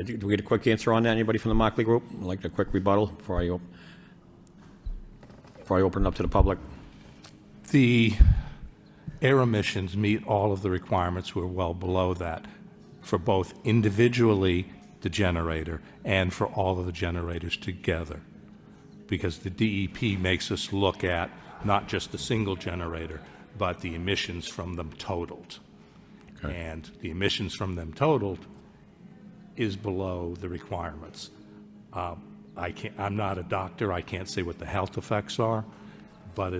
do we get a quick answer on that? Anybody from the Markley Group? I'd like a quick rebuttal before I open it up to the public. The air emissions meet all of the requirements. We're well below that for both individually, the generator, and for all of the generators together. Because the DEP makes us look at not just the single generator, but the emissions from them totaled. Okay. And the emissions from them totaled is below the requirements. I'm not a doctor, I can't say what the health effects are, but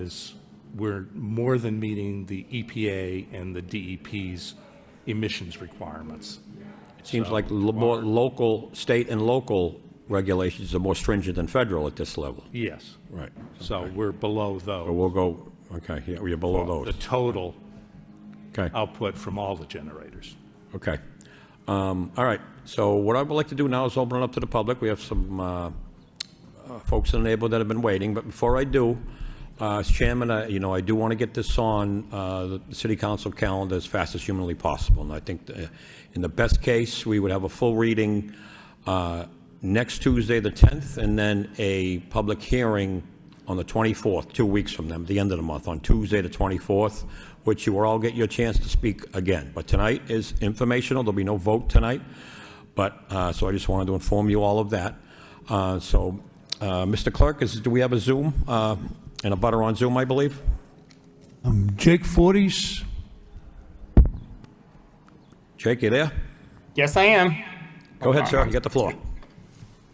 we're more than meeting the EPA and the DEP's emissions requirements. It seems like more local, state and local regulations are more stringent than federal at this level. Yes. Right. So we're below those. So we'll go, okay, yeah, we're below The those. total Okay, output from all the generators. okay. All right, so what I would like to do now is open it up to the public. We have some folks in the neighborhood that have been waiting, but before I do, as chairman, I do want to get this on the city council calendar as fast as humanly possible. And I think in the best case, we would have a full reading next Tuesday, the 10th, and then a public hearing on the 24th, 2 weeks from them, the end of the month, on Tuesday, the 24th, which you will all get your chance to speak again. But tonight is informational. There'll be no vote tonight. But so I just wanted to inform you all of that. Mr. Clerk, do we have a Zoom and a butter on Zoom, I believe? Jake Forties. Jake, you there? Yes, I am. Go ahead, sir. You get the floor.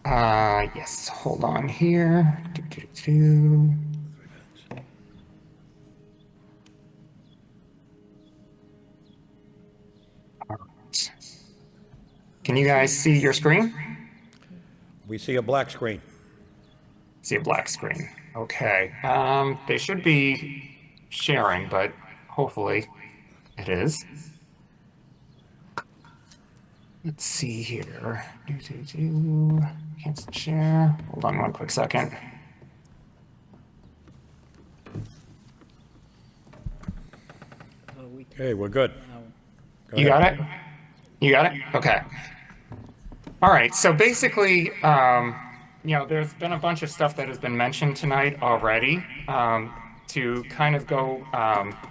Yes, hold on here. Do. All right. Can you guys see your screen? We see a black screen. See a black screen. Okay. They should be sharing, but hopefully it is. Let's see here. Cancel share. Hold on one quick second. Okay, we're good. You got it? You got it? Okay. All right. So basically, there's been a bunch of stuff that has been mentioned tonight already. To kind of go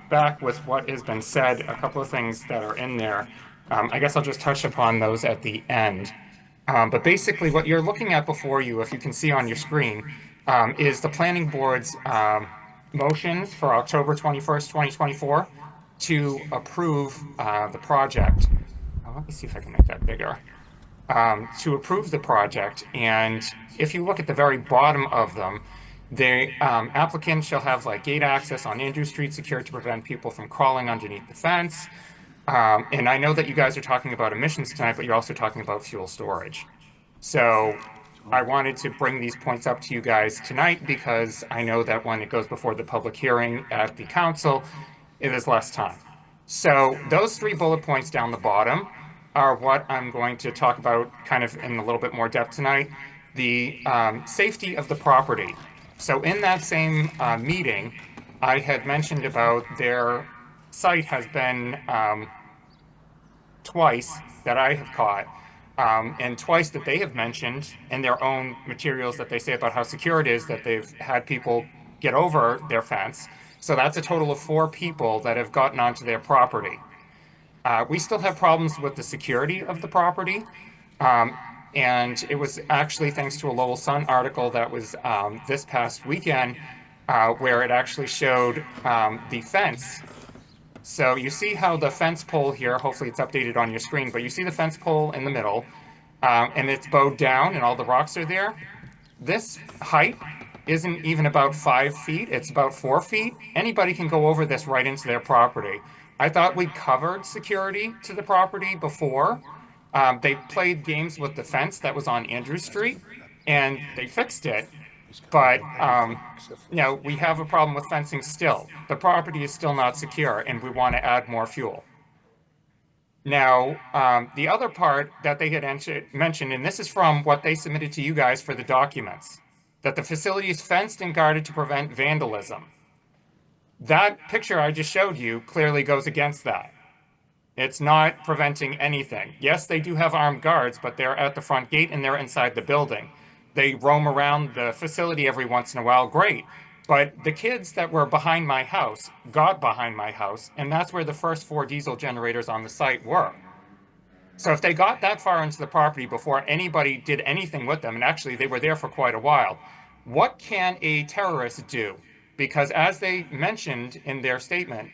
back with what has been said, a couple of things that are in there. I guess I'll just touch upon those at the end. But basically, what you're looking at before you, if you can see on your screen, is the planning board's motions for October 21st, 2024 to approve the project. Let me see if I can make that bigger. To approve the project. And if you look at the very bottom of them, the applicant shall have gate access on Andrew Street secured to prevent people from crawling underneath the fence. And I know that you guys are talking about emissions tonight, but you're also talking about fuel storage. So I wanted to bring these points up to you guys tonight because I know that when it goes before the public hearing at the council, it is less time. So those 3 bullet points down the bottom are what I'm going to talk about kind of in a little bit more depth tonight. The safety of the property. So in that same meeting, I had mentioned about their site has been twice that I have caught, and twice that they have mentioned in their own materials that they say about how secure it is that they've had people get over their fence. So that's a total of 4 people that have gotten onto their property. We still have problems with the security of the property. And it was actually thanks to a Lowell Sun article that was this past weekend where it actually showed the fence. So you see how the fence pole here, hopefully it's updated on your screen, but you see the fence pole in the middle and it's bowed down and all the rocks are there. This height isn't even about 5 feet, it's about 4 feet. Anybody can go over this right into their property. I thought we covered security to the property before. They played games with the fence that was on Andrew Street, and they fixed it. But, we have a problem with fencing still. The property is still not secure, and we want to add more fuel. Now, the other part that they had mentioned, and this is from what they submitted to you guys for the documents, that the facility is fenced and guarded to prevent vandalism. That picture I just showed you clearly goes against that. It's not preventing anything. Yes, they do have armed guards, but they're at the front gate and they're inside the building. They roam around the facility every once in a while, great. But the kids that were behind my house got behind my house, and that's where the first 4 diesel generators on the site were. So if they got that far into the property before anybody did anything with them, and actually they were there for quite a while, what can a terrorist do? Because as they mentioned in their statement,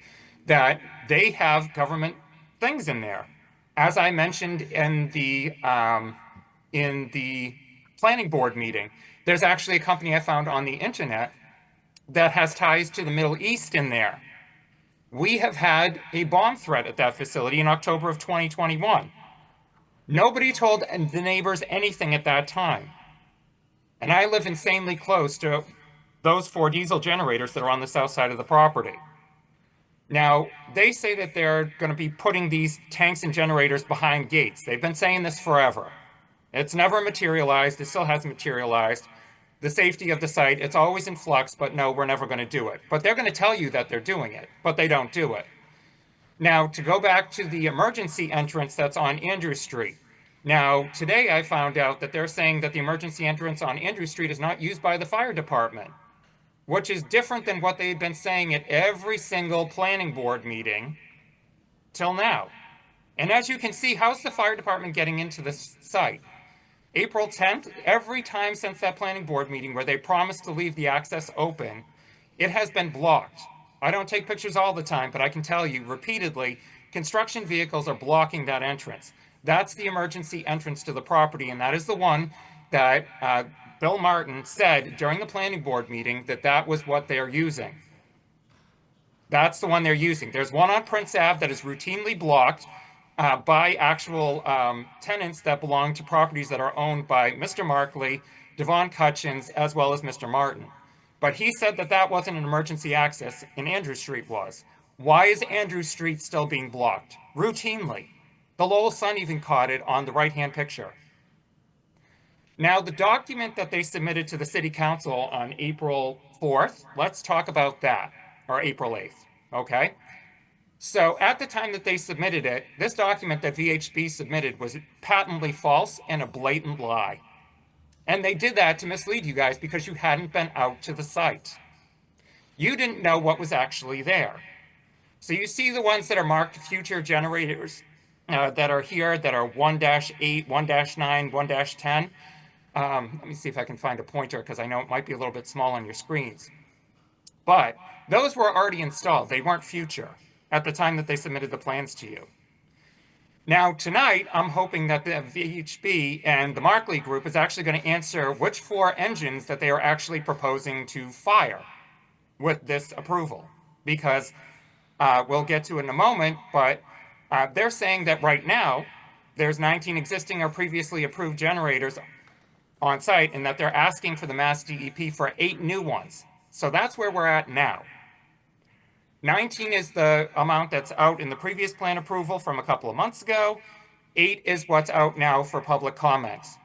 that they have government things in there. As I mentioned in the planning board meeting, there's actually a company I found on the internet that has ties to the Middle East in there. We have had a bomb threat at that facility in October of 2021. Nobody told the neighbors anything at that time. And I live insanely close to those 4 diesel generators that are on the south side of the property. Now, they say that they're going to be putting these tanks and generators behind gates. They've been saying this forever. It's never materialized. It still hasn't materialized. The safety of the site, it's always in flux, but no, we're never going to do it. But they're going to tell you that they're doing it, but they don't do it. Now, to go back to the emergency entrance that's on Andrew Street. Now, today I found out that they're saying that the emergency entrance on Andrew Street is not used by the fire department, which is different than what they've been saying at every single planning board meeting till now. And as you can see, how's the fire department getting into this site? April 10th, every time since that planning board meeting where they promised to leave the access open, it has been blocked. I don't take pictures all the time, but I can tell you repeatedly, construction vehicles are blocking that entrance. That's the emergency entrance to the property, and that is the one that Bill Martin said during the planning board meeting that that was what they're using. That's the one they're using. There's one on Prince Ave that is routinely blocked by actual tenants that belong to properties that are owned by Mr. Markley, Devon Cutchins, as well as Mr. Martin. But he said that that wasn't an emergency access, and Andrew Street was. Why is Andrew Street still being blocked? Routinely. The Lowell Sun even caught it on the right-hand picture. Now, the document that they submitted to the City Council on April 4th, let's talk about that, or April 8th, okay? So at the time that they submitted it, this document that VHB submitted was patently false and a blatant lie. And they did that to mislead you guys because you hadn't been out to the site. You didn't know what was actually there. So you see the ones that are marked future generators that are here, that are 1-8, 1-9, 1-10. Let me see if I can find a pointer because I know it might be a little bit small on your screens. But those were already installed. They weren't future at the time that they submitted the plans to you. Now, tonight, I'm hoping that the VHB and the Markley Group is actually going to answer which 4 engines that they are actually proposing to fire with this approval. Because we'll get to it in a moment, but they're saying that right now, there's 19 existing or previously approved generators on site, and that they're asking for the Mass DEP for 8 new ones. So that's where we're at now. 19 is the amount that's out in the previous plan approval from a couple of months ago. 8 is what's out now for public comments.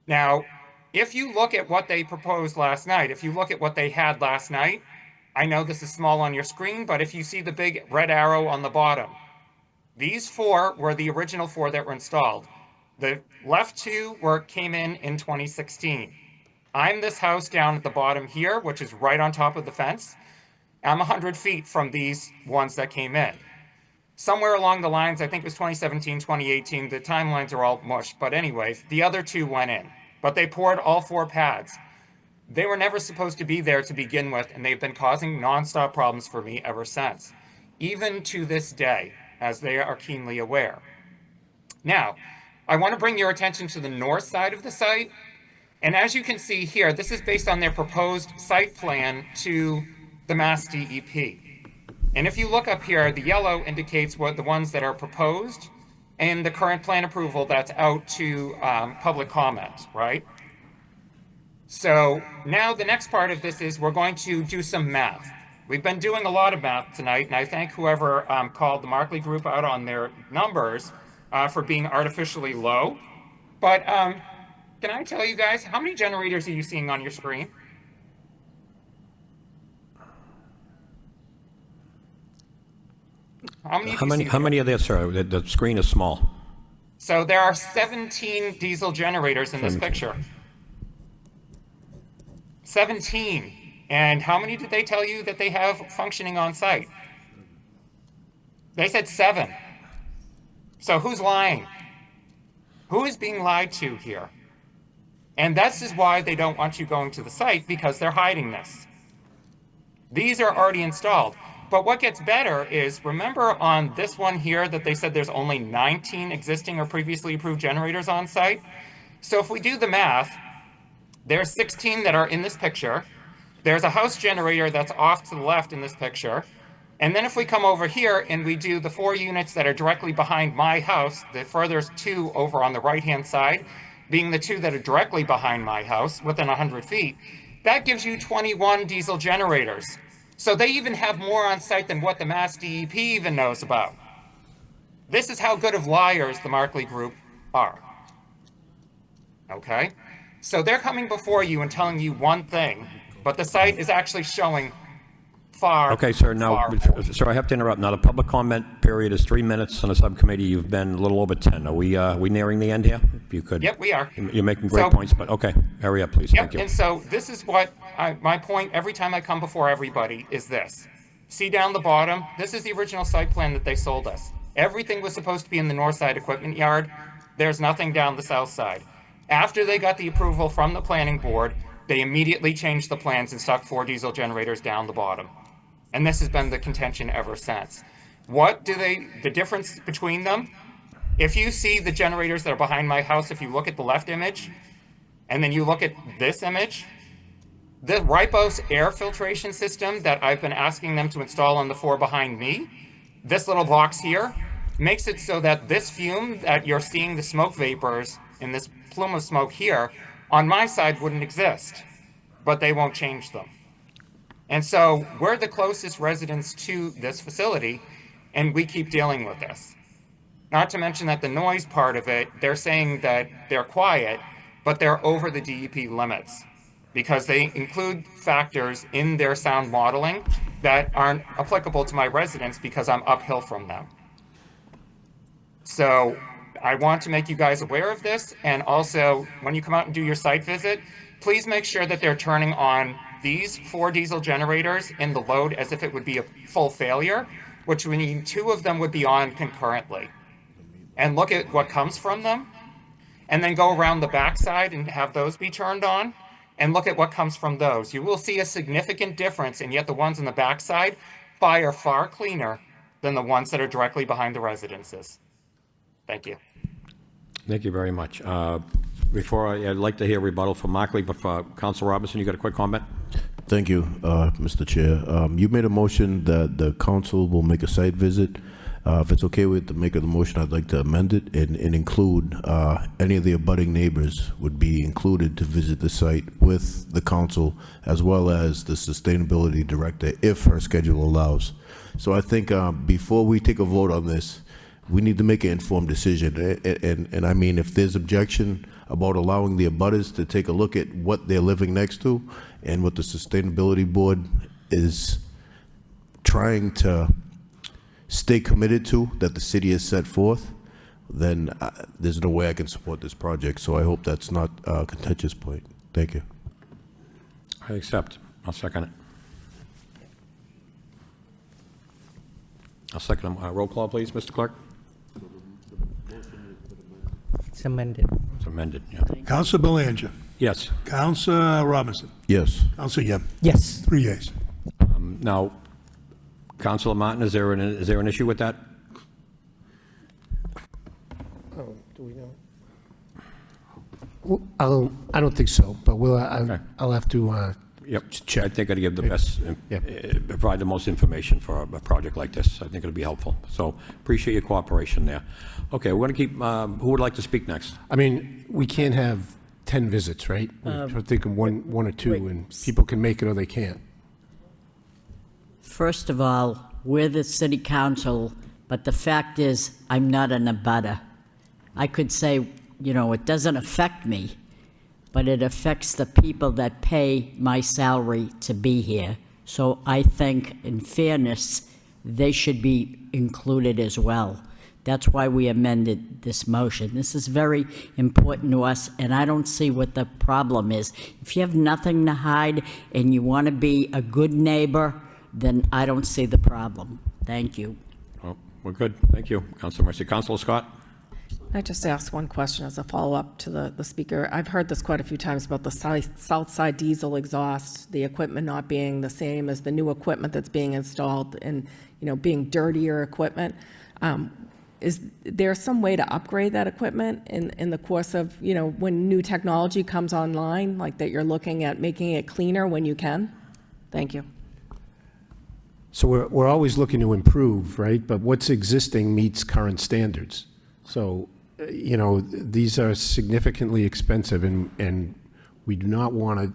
Now, if you look at what they proposed last night, if you look at what they had last night, I know this is small on your screen, but if you see the big red arrow on the bottom, these 4 were the original 4 that were installed. The left 2 came in 2016. I'm this house down at the bottom here, which is right on top of the fence. I'm 100 feet from these ones that came in. Somewhere along the lines, I think it was 2017, 2018, the timelines are all mush. But anyways, the other 2 went in, but they poured all 4 pads. They were never supposed to be there to begin with, and they've been causing nonstop problems for me ever since, even to this day, as they are keenly aware. Now, I want to bring your attention to the north side of the site. And as you can see here, this is based on their proposed site plan to the Mass DEP. And if you look up here, the yellow indicates what the ones that are proposed and the current plan approval that's out to public comment, right? So now the next part of this is we're going to do some math. We've been doing a lot of math tonight, and I thank whoever called the Markley Group out on their numbers for being artificially low. But can I tell you guys, how many generators are you seeing on your screen? How many of How you many, see how that? many are there, sir? The screen is small. So there are 17 diesel generators in this 17. picture. 17. And how many did they tell you that they have functioning on site? They said 7. So who's lying? Who is being lied to here? And this is why they don't want you going to the site, because they're hiding this. These are already installed. But what gets better is, remember on this one here that they said there's only 19 existing or previously approved generators on site? So if we do the math, there's 16 that are in this picture. There's a house generator that's off to the left in this picture. And then if we come over here and we do the 4 units that are directly behind my house, the furthest 2 over on the right-hand side, being the 2 that are directly behind my house within 100 feet, that gives you 21 diesel generators. So they even have more on site than what the Mass DEP even knows about. This is how good of liars the Markley Group are. Okay? So they're coming before you and telling you one thing, but the site is actually showing far. Okay, sir, now, far more. sir, I have to interrupt. Now, the public comment period is 3 minutes on the subcommittee. You've been a little over 10. Are we nearing the end here? If you could. Yep, we are. You're making great So- points, but okay, hurry up, please. Yep, Thank you. and so this is what my point every time I come before everybody is this. See down the bottom? This is the original site plan that they sold us. Everything was supposed to be in the north side equipment yard. There's nothing down the south side. After they got the approval from the planning board, they immediately changed the plans and stuck 4 diesel generators down the bottom. And this has been the contention ever since. The difference between them? If you see the generators that are behind my house, if you look at the left image, and then you look at this image, the Ripos air filtration system that I've been asking them to install on the 4 behind me, this little box here, makes it so that this fume that you're seeing, the smoke vapors in this plume of smoke here, on my side wouldn't exist, but they won't change them. And so we're the closest residents to this facility, and we keep dealing with this. Not to mention that the noise part of it, they're saying that they're quiet, but they're over the DEP limits because they include factors in their sound modeling that aren't applicable to my residents because I'm uphill from them. So I want to make you guys aware of this, and also when you come out and do your site visit, please make sure that they're turning on these 4 diesel generators in the load as if it would be a full failure, which would mean 2 of them would be on concurrently. And look at what comes from them, and then go around the backside and have those be turned on, and look at what comes from those. You will see a significant difference, and yet the ones on the backside fire far cleaner than the ones that are directly behind the residences. Thank you. Thank you very much. I'd like to hear rebuttal from Markley, but for Council Robinson, you got a quick comment? Thank you, Mr. Chair. You made a motion that the council will make a site visit. If it's okay with the maker of the motion, I'd like to amend it and include any of the abutting neighbors would be included to visit the site with the council as well as the sustainability director if her schedule allows. So I think before we take a vote on this, we need to make an informed decision. And I mean, if there's objection about allowing the abutters to take a look at what they're living next to and what the sustainability board is trying to stay committed to, that the city has set forth, then there's no way I can support this project. So I hope that's not a contentious point. Thank you. I accept. I'll second it. I'll second it. Roll call, please, Mr. Clerk. It's amended. It's amended, yeah. Counsel Belanger. Yes. Counsel Robinson. Yes. Counsel Yem. Yes. 3 yeas. Now, Councilor Martin, is there an issue with that? Oh, do we know? Well, I don't think so, but Okay. I'll have to Yep. I think I'd give the best, provide the most information for a project like this. I think it'll be helpful. So appreciate your cooperation there. Okay, we're going to keep, who would like to speak next? I mean, we can't have 10 visits, right? We're thinking one or two, and people can make it or they can't. First of all, we're the city council, but the fact is, I'm not an abutter. I could say, it doesn't affect me, but it affects the people that pay my salary to be here. So I think, in fairness, they should be included as well. That's why we amended this motion. This is very important to us, and I don't see what the problem is. If you have nothing to hide and you want to be a good neighbor, then I don't see the problem. Thank you. Well, we're good. Thank you, Councilor Mercy. Councilor Scott? I just ask one question as a follow-up to the speaker. I've heard this quite a few times about the south side diesel exhaust, the equipment not being the same as the new equipment that's being installed, and being dirtier equipment. Is there some way to upgrade that equipment in the course of when new technology comes online, like that you're looking at making it cleaner when you can? Thank you. So we're always looking to improve, right? But what's existing meets current standards. So, these are significantly expensive, and we do not want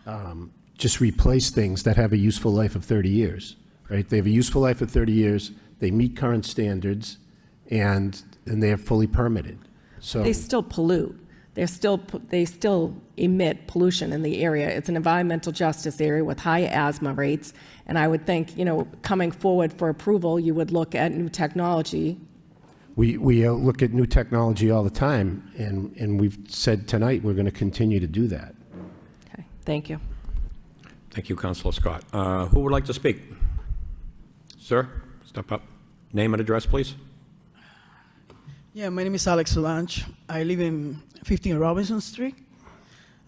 to just replace things that have a useful life of 30 years, right? They have a useful life of 30 years, they meet current standards, and they are fully permitted. So They still pollute. They still emit pollution in the area. It's an environmental justice area with high asthma rates, and I would think, coming forward for approval, you would look at new technology. we look at new technology all the time, and we've said tonight we're going to continue to do that. Okay, thank you. Thank you, Councilor Scott. Who would like to speak? Sir, step up. Name and address, please. Yeah, my name is Alex Solange. I live in 15 Robinson Street.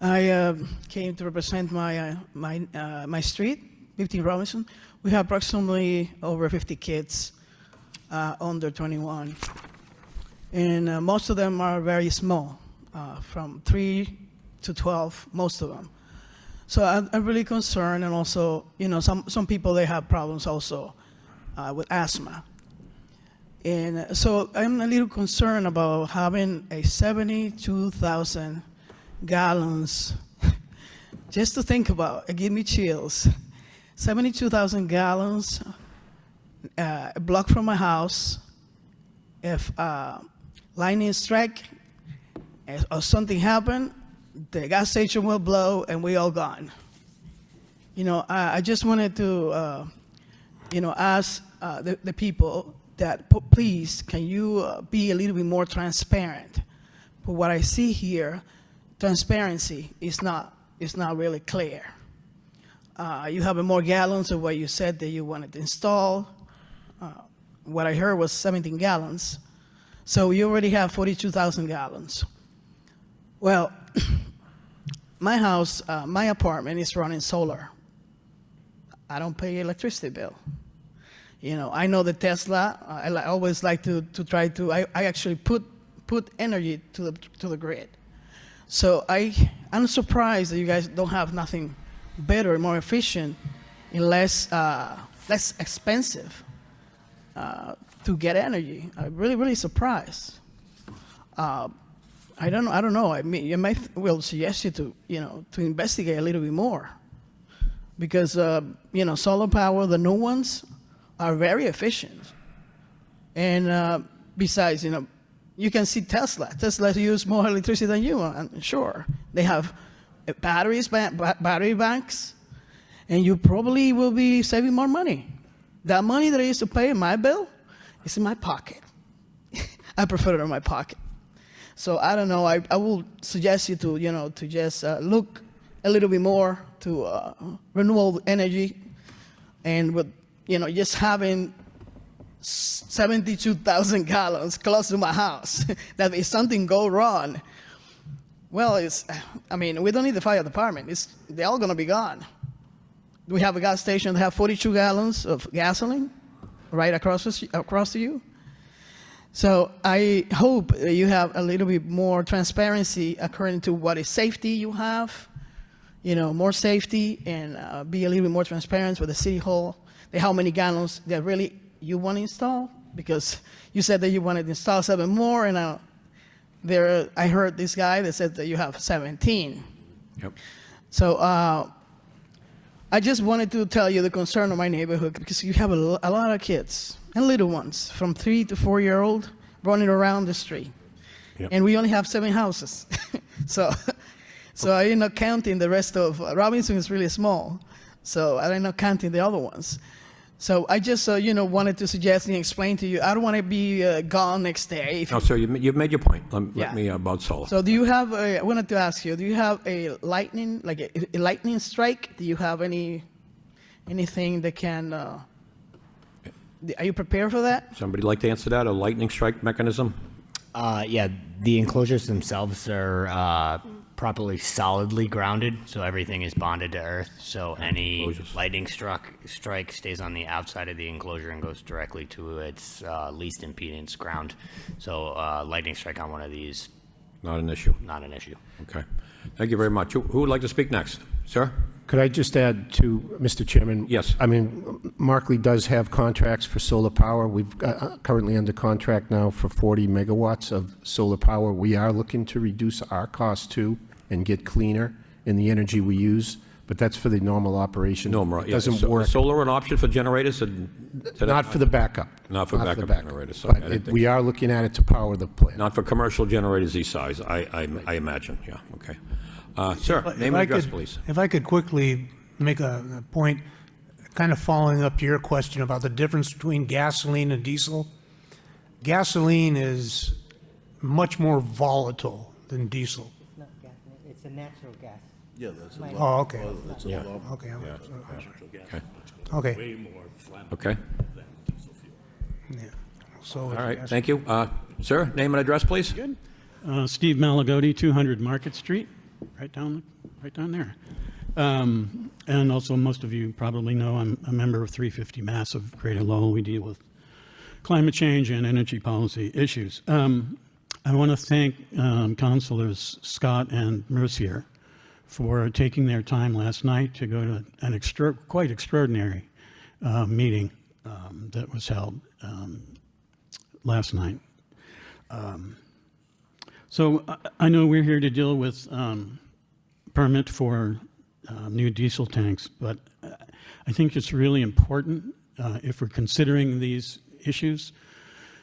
I came to represent my street, 15 Robinson. We have approximately over 50 kids under 21. And most of them are very small, from 3 to 12, most of them. So I'm really concerned, and also, some people, they have problems also with asthma. And so I'm a little concerned about having a 72,000 gallons. Just to think about, it gives me chills. 72,000 gallons, a block from my house. If lightning strike or something happen, the gas station will blow and we all gone. I just wanted to, ask the people that please, can you be a little bit more transparent? But what I see here, transparency is not really clear. You have more gallons of what you said that you wanted to install. What I heard was 17 gallons. So you already have 42,000 gallons. Well, my house, my apartment is running solar. I don't pay electricity bill. I know the Tesla. I always like to try to. I actually put energy to the grid. So I'm surprised that you guys don't have nothing better, more efficient, and less expensive to get energy. I'm really surprised. I don't know. I mean, I might suggest you to to investigate a little bit more, because solar power, the new ones, are very efficient. And besides, you can see Tesla. Tesla use more electricity than you, I'm sure. They have battery banks, and you probably will be saving more money. That money that I used to pay in my bill is in my pocket. I prefer it in my pocket. So I don't know. I will suggest you to, to just look a little bit more to renewable energy, and with just having 72,000 gallons close to my house, that if something go wrong, well, we don't need the fire department. They're all going to be gone. We have a gas station that have 42 gallons of gasoline right across to you. So I hope you have a little bit more transparency according to what is safety you have, more safety, and be a little bit more transparent with the city hall. How many gallons that really you want to install, because you said that you wanted to install 7 more, and I heard this guy that said that you have 17. Yep. So I just wanted to tell you the concern of my neighborhood, because you have a lot of kids and little ones from 3 to 4-year-old running around the street. Yep. And we only have 7 houses. So I'm not counting the rest of Robinson is really small. So I'm not counting the other ones. So I just, wanted to suggest and explain to you, I don't want to be gone next day. No, sir, you've made your point. Let Yeah. me about solar. So do you have, I wanted to ask you, do you have a lightning, like a lightning strike? Do you have anything that can, are you prepared for that? Somebody like to answer that, a lightning strike mechanism? Yeah, the enclosures themselves are properly solidly grounded, so everything is bonded to earth. So any Enclosures. lightning strike stays on the outside of the enclosure and goes directly to its least impedance ground. So lightning strike on one of these, Not an issue. not an issue. Okay. Thank you very much. Who would like to speak next? Sir? Could I just add to, Mr. Chairman? Yes. I mean, Markley does have contracts for solar power. We've currently under contract now for 40 megawatts of solar power. We are looking to reduce our cost too and get cleaner in the energy we use, but that's for the normal operation. No, It doesn't so, work. Solar an option for generators? Not for the backup. Not for backup generators, so I But didn't think we are looking at it to power the plant. Not for commercial generators these size, I imagine, yeah, okay. Sir, If name I and address, could- please. If I could quickly make a point, kind of following up to your question about the difference between gasoline and diesel. Gasoline is much more volatile than diesel. It's not gas, it's a natural gas. Yeah, that's Oh, okay. Yeah. Okay. Okay. Okay. Okay, Yeah. So. all right, thank you. Sir, name and address, please? Steve Malagotti, 200 Market Street, right down there. And also, most of you probably know I'm a member of 350 Mass of Greater Lowell. We deal with climate change and energy policy issues. I want to thank Councilors Scott and Mercier for taking their time last night to go to an quite extraordinary meeting that was held last night. So I know we're here to deal with permit for new diesel tanks, but I think it's really important if we're considering these issues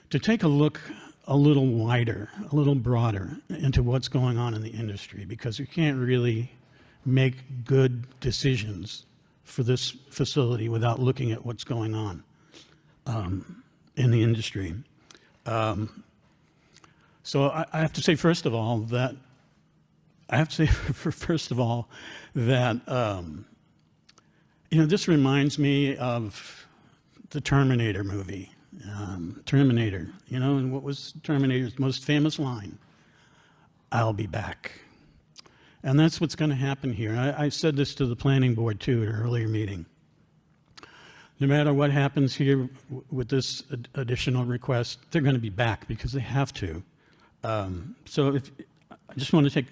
to take a look a little wider, a little broader into what's going on in the industry, because you can't really make good decisions for this facility without looking at what's going on in the industry. So I have to say, first of all, that this reminds me of the Terminator movie. Terminator, and what was Terminator's most famous line? "I'll be back." And that's what's going to happen here. I said this to the planning board too at an earlier meeting. No matter what happens here with this additional request, they're going to be back because they have to. So I just want to take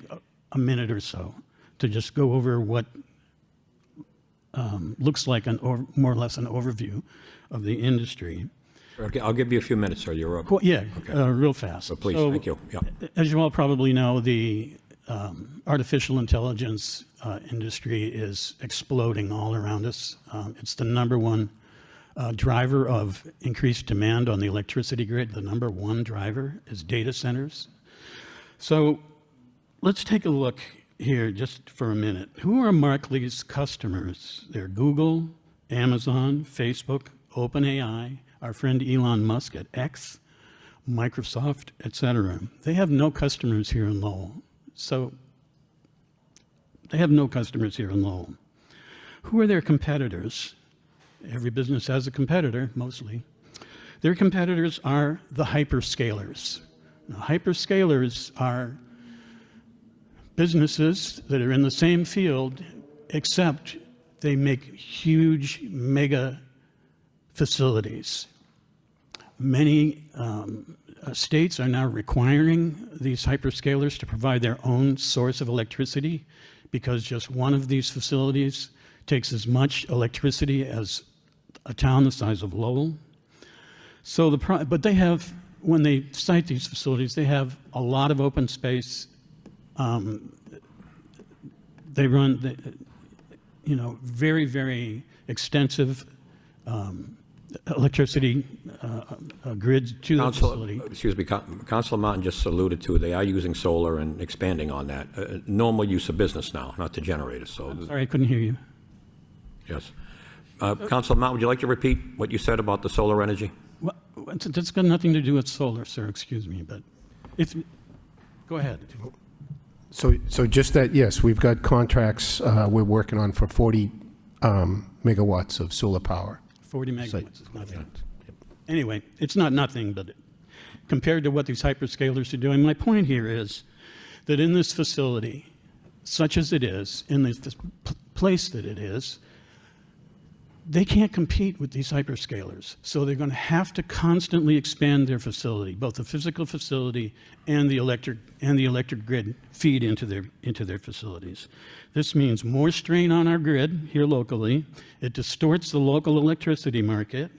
a minute or so to just go over what looks like more or less an overview of the industry. Okay, I'll give you a few minutes, sir, you're up. Yeah, Okay. real fast. So please, thank you, yeah. As you all probably know, the artificial intelligence industry is exploding all around us. It's the number one driver of increased demand on the electricity grid. The number one driver is data centers. So let's take a look here just for a minute. Who are Markley's customers? They're Google, Amazon, Facebook, OpenAI, our friend Elon Musk at X, Microsoft, etc. They have no customers here in Lowell. So they have no customers here in Lowell. Who are their competitors? Every business has a competitor, mostly. Their competitors are the hyperscalers. Now, hyperscalers are businesses that are in the same field, except they make huge mega facilities. Many states are now requiring these hyperscalers to provide their own source of electricity because just one of these facilities takes as much electricity as a town the size of Lowell. So but they have, when they site these facilities, they have a lot of open space. They run, very, very extensive electricity grids to the facility. Excuse me, Councilor Martin just alluded to, they are using solar and expanding on that. Normal use of business now, not the generators, so. Sorry, I couldn't hear you. Yes. Councilor Mount, would you like to repeat what you said about the solar energy? Well, that's got nothing to do with solar, sir, excuse me, but if, go ahead. So just that, yes, we've got contracts we're working on for 40 megawatts of solar power. 40 megawatts is nothing. Anyway, it's not nothing, but compared to what these hyperscalers are doing, my point here is that in this facility, such as it is, in this place that it is, they can't compete with these hyperscalers. So they're going to have to constantly expand their facility, both the physical facility and the electric grid feed into their facilities. This means more strain on our grid here locally. It distorts the local electricity market,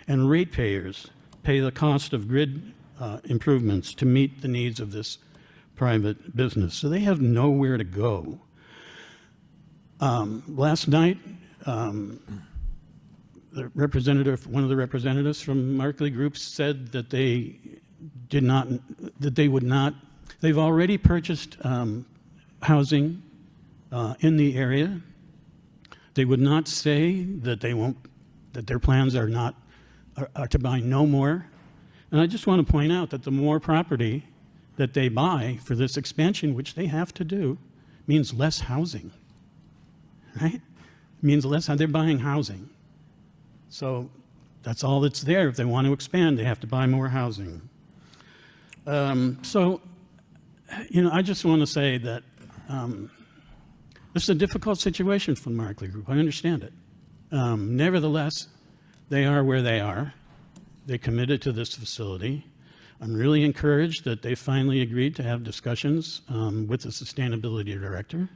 and ratepayers pay the cost of grid improvements to meet the needs of this private business. So they have nowhere to go. Last night, the representative, one of the representatives from Markley Group said that they would not, they've already purchased housing in the area. They would not say that they won't, that their plans are to buy no more. And I just want to point out that the more property that they buy for this expansion, which they have to do, means less housing, right? Means less, they're buying housing. So that's all that's there. If they want to expand, they have to buy more housing. So, you know, I just want to say that this is a difficult situation for the Markley Group. I understand it. Nevertheless, they are where they are. They committed to this facility. I'm really encouraged that they finally agreed to have discussions with the sustainability director.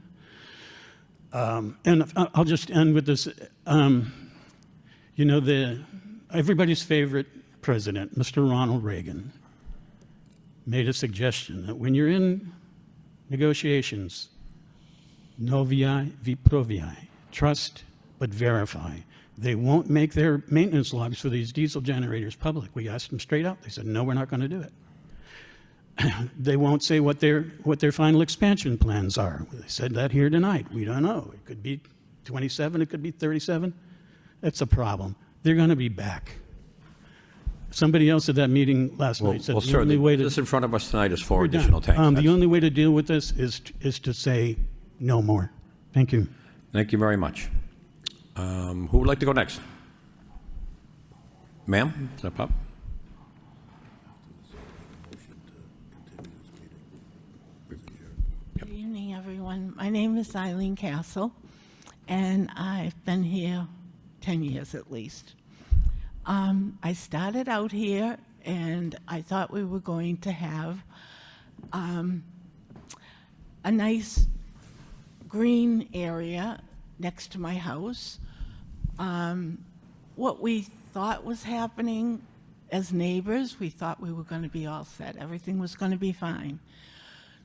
And I'll just end with this. You know, everybody's favorite president, Mr. Ronald Reagan, made a suggestion that when you're in negotiations, noviae vi proviae, trust but verify. They won't make their maintenance logs for these diesel generators public. We asked them straight out. They said, no, we're not going to do it. They won't say what their final expansion plans are. They said that here tonight. We don't know. It could be 27, it could be 37. That's a problem. They're going to be back. Somebody else at that meeting last night said the only way to... This in front of us tonight is 4 additional tanks. The only way to deal with this is to say no more. Thank you. Thank you very much. Who would like to go next? Ma'am, is that up? Good evening, everyone. My name is Eileen Castle, and I've been here 10 years at least. I started out here, and I thought we were going to have a nice green area next to my house. What we thought was happening as neighbors, we thought we were going to be all set. Everything was going to be fine.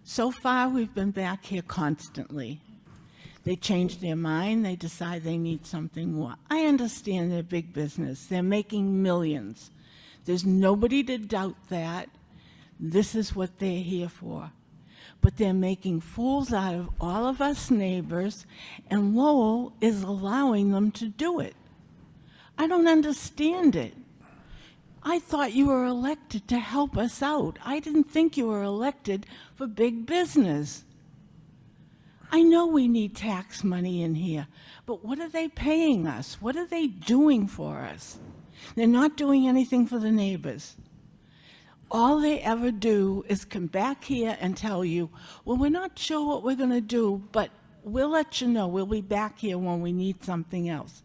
So far, we've been back here constantly. They change their mind. They decide they need something more. I understand they're big business. They're making millions. There's nobody to doubt that. This is what they're here for. But they're making fools out of all of us neighbors, and Lowell is allowing them to do it. I don't understand it. I thought you were elected to help us out. I didn't think you were elected for big business. I know we need tax money in here, but what are they paying us? What are they doing for us? They're not doing anything for the neighbors. All they ever do is come back here and tell you, well, we're not sure what we're going to do, but we'll let you know. We'll be back here when we need something else.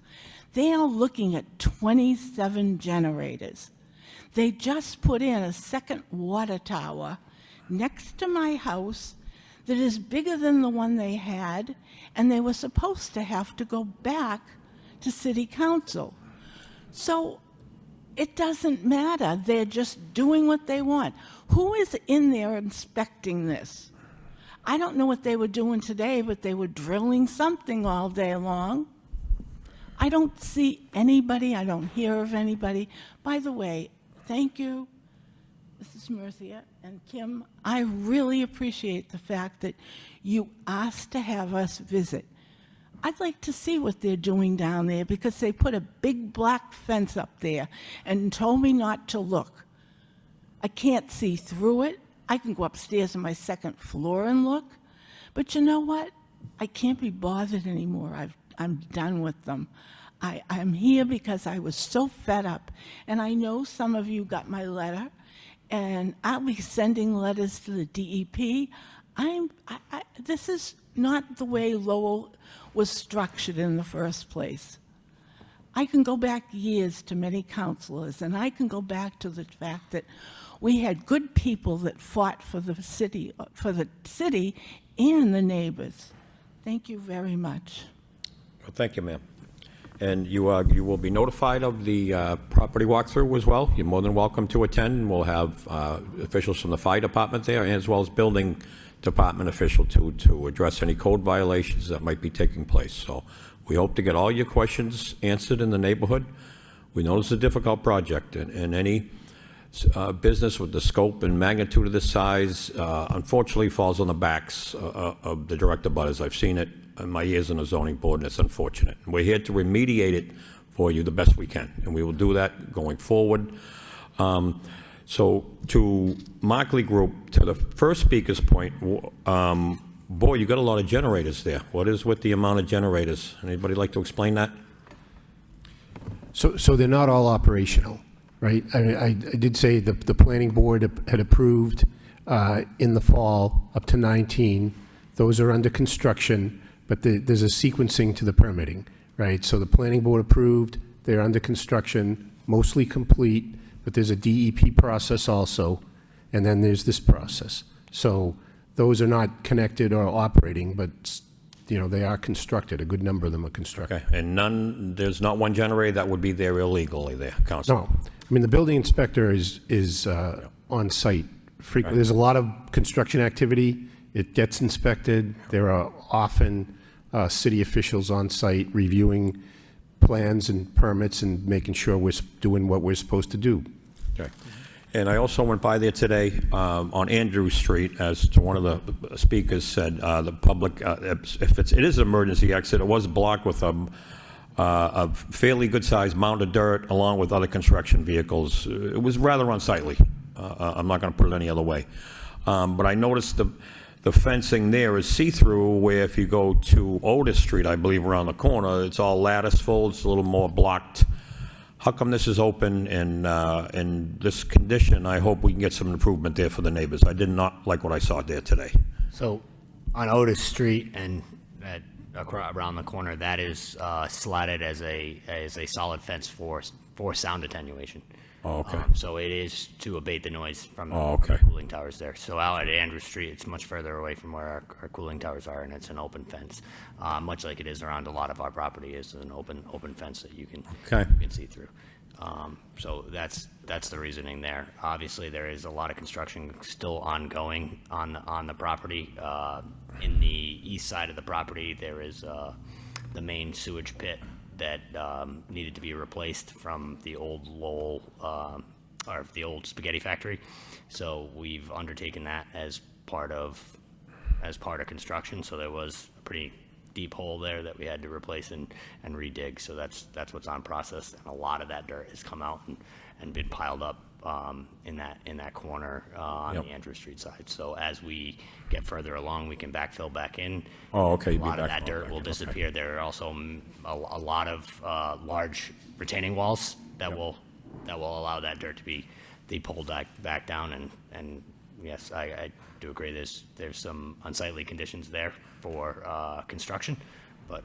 They are looking at 27 generators. They just put in a second water tower next to my house that is bigger than the one they had, and they were supposed to have to go back to city council. So it doesn't matter. They're just doing what they want. Who is in there inspecting this? I don't know what they were doing today, but they were drilling something all day long. I don't see anybody. I don't hear of anybody. By the way, thank you, Mrs. Murcia and Kim. I really appreciate the fact that you asked to have us visit. I'd like to see what they're doing down there because they put a big black fence up there and told me not to look. I can't see through it. I can go upstairs on my second floor and look. But you know what? I can't be bothered anymore. I'm done with them. I'm here because I was so fed up. And I know some of you got my letter, and I'll be sending letters to the DEP. This is not the way Lowell was structured in the first place. I can go back years to many councilors, and I can go back to the fact that we had good people that fought for the city and the neighbors. Thank you very much. Well, thank you, ma'am. And you will be notified of the property walkthrough as well. You're more than welcome to attend. We'll have officials from the fire department there, as well as building department official to address any code violations that might be taking place. So we hope to get all your questions answered in the neighborhood. We know it's a difficult project, and any business with the scope and magnitude of this size unfortunately falls on the backs of the direct abutters. I've seen it in my years on the zoning board, and it's unfortunate. We're here to remediate it for you the best we can, and we will do that going forward. So to Markley Group, to the first speaker's point, boy, you got a lot of generators there. What is with the amount of generators? Anybody like to explain that? So they're not all operational, right? I did say the planning board had approved in the fall up to 19. Those are under construction, but there's a sequencing to the permitting, right? So the planning board approved, they're under construction, mostly complete, but there's a DEP process also, and then there's this process. So those are not connected or operating, but they are constructed. A good number of them are constructed. Okay, and there's not one generator that would be there illegally there, Council? No. I mean, the building inspector is on site frequently. There's a lot of construction activity. It gets inspected. There are often city officials on site reviewing plans and permits and making sure we're doing what we're supposed to do. Okay. And I also went by there today on Andrew Street, as to one of the speakers said, the public, if it is an emergency exit, it was blocked with a fairly good-sized mound of dirt along with other construction vehicles. It was rather unsightly. I'm not going to put it any other way. But I noticed the fencing there is see-through, where if you go to Otis Street, I believe around the corner, it's all lattice-full, it's a little more blocked. How come this is open and in this condition? I hope we can get some improvement there for the neighbors. I did not like what I saw there today. So on Otis Street and around the corner, that is slatted as a solid fence for sound attenuation. Oh, okay. So it is to abate the noise from Oh, okay. the cooling towers there. So out at Andrew Street, it's much further away from where our cooling towers are, and it's an open fence, much like it is around a lot of our property. Is an open fence that you can see through. So that's the reasoning there. Obviously, there is a lot of construction still ongoing on the property. In the east side of the property, there is the main sewage pit that needed to be replaced from the old Lowell, or the old spaghetti factory. So we've undertaken that as part of construction. So there was a pretty deep hole there that we had to replace and redig. So that's what's on process. And a lot of that dirt has come out and been piled up in that corner on the Andrew Street side. So as we get further along, we can backfill back in. Oh, okay. A lot of that dirt will disappear. Okay. There are also a lot of large retaining walls that will allow that dirt to be pulled back down. And yes, I do agree. There's some unsightly conditions there for construction, but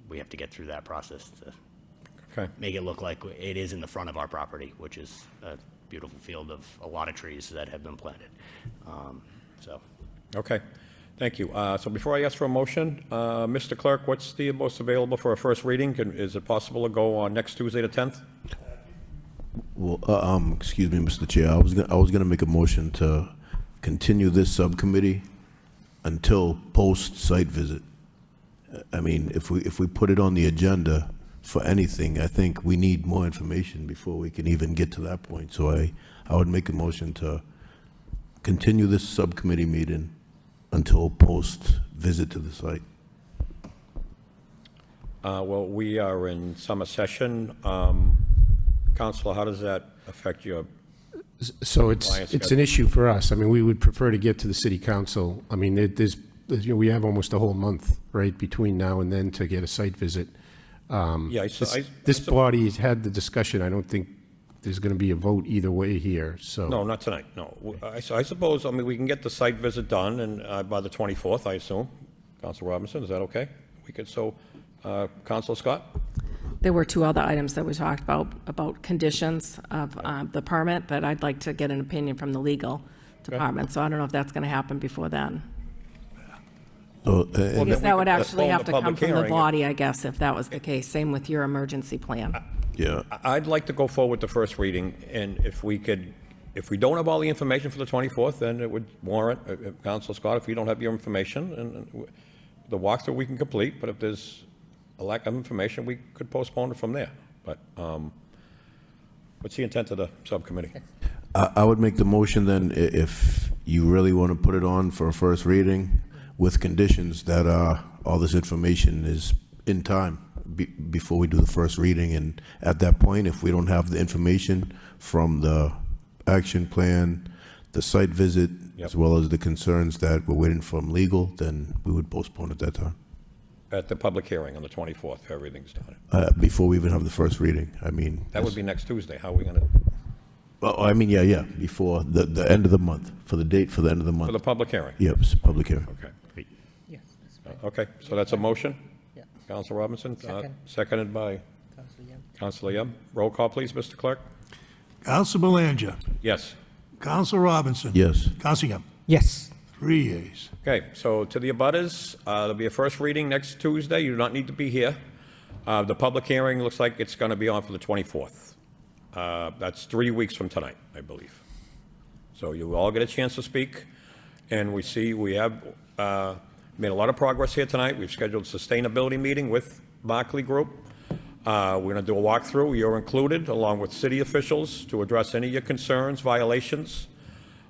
we have to get through that process to make it look like it is in the front of our property, which is a beautiful field of a lot of trees that have been planted. Okay, thank you. So before I ask for a motion, Mr. Clerk, what's the most available for a first reading? Is it possible to go on next Tuesday the 10th? Well, excuse me, Mr. Chair. I was going to make a motion to continue this subcommittee until post-site visit. I mean, if we put it on the agenda for anything, I think we need more information before we can even get to that point. So I would make a motion to continue this subcommittee meeting until post visit to the site. Well, we are in summer session. Counselor, how does that affect your? So it's an issue for us. I mean, we would prefer to get to the city council. I mean, we have almost a whole month, right, between now and then to get a site visit. Yeah, This body has had the discussion. I don't think there's going to be a vote either way here, so. No, not tonight, no. I suppose, I mean, we can get the site visit done and by the 24th, I assume. Councilor Robinson, is that okay? We could, Councilor Scott? There were two other items that we talked about conditions of the permit that I'd like to get an opinion from the legal department. So I don't know if that's going to happen before then. So, I guess that would actually have to come public from the hearing. body, I guess, if that was the case. Same with your emergency plan. yeah, I'd like to go forward with the first reading, and if we don't have all the information for the 24th, then it would warrant, Councilor Scott, if you don't have your information, and the walkthrough we can complete, but if there's a lack of information, we could postpone it from there. But what's the intent of the subcommittee? I would make the motion then, if you really want to put it on for a first reading, with conditions that all this information is in time before we do the first reading. And at that point, if we don't have the information from the action plan, the site visit, as well as the concerns that we're waiting from legal, then we would postpone at that time. At the public hearing on the 24th, if everything's done. Before we even have the first reading. I mean. That would be next Tuesday. How are we going to? Well, I mean, yeah, before the end of the month, for the date for the end of the month. For the public hearing? Yep, public hearing. Okay. Yes. Okay, so that's a motion? Yeah. Councilor Robinson? Second. Seconded by Councilor Yem. Roll call, please, Mr. Clerk. Council Belanger. Yes. Council Robinson. Yes. Council Yem. Yes. 3 yeas. Okay, so to the abutters, there'll be a first reading next Tuesday. You do not need to be here. The public hearing looks like it's going to be on for the 24th. That's 3 weeks from tonight, I believe. So you all get a chance to speak, and we have made a lot of progress here tonight. We've scheduled a sustainability meeting with Barclay Group. We're going to do a walkthrough. You're included, along with city officials, to address any of your concerns, violations.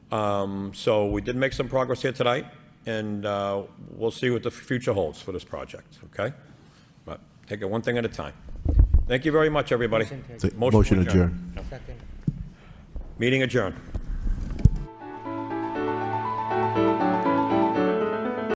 So we did make some progress here tonight, and we'll see what the future holds for this project, okay? But take it one thing at a time. Thank you very much, everybody. Motion adjourned. Meeting adjourned.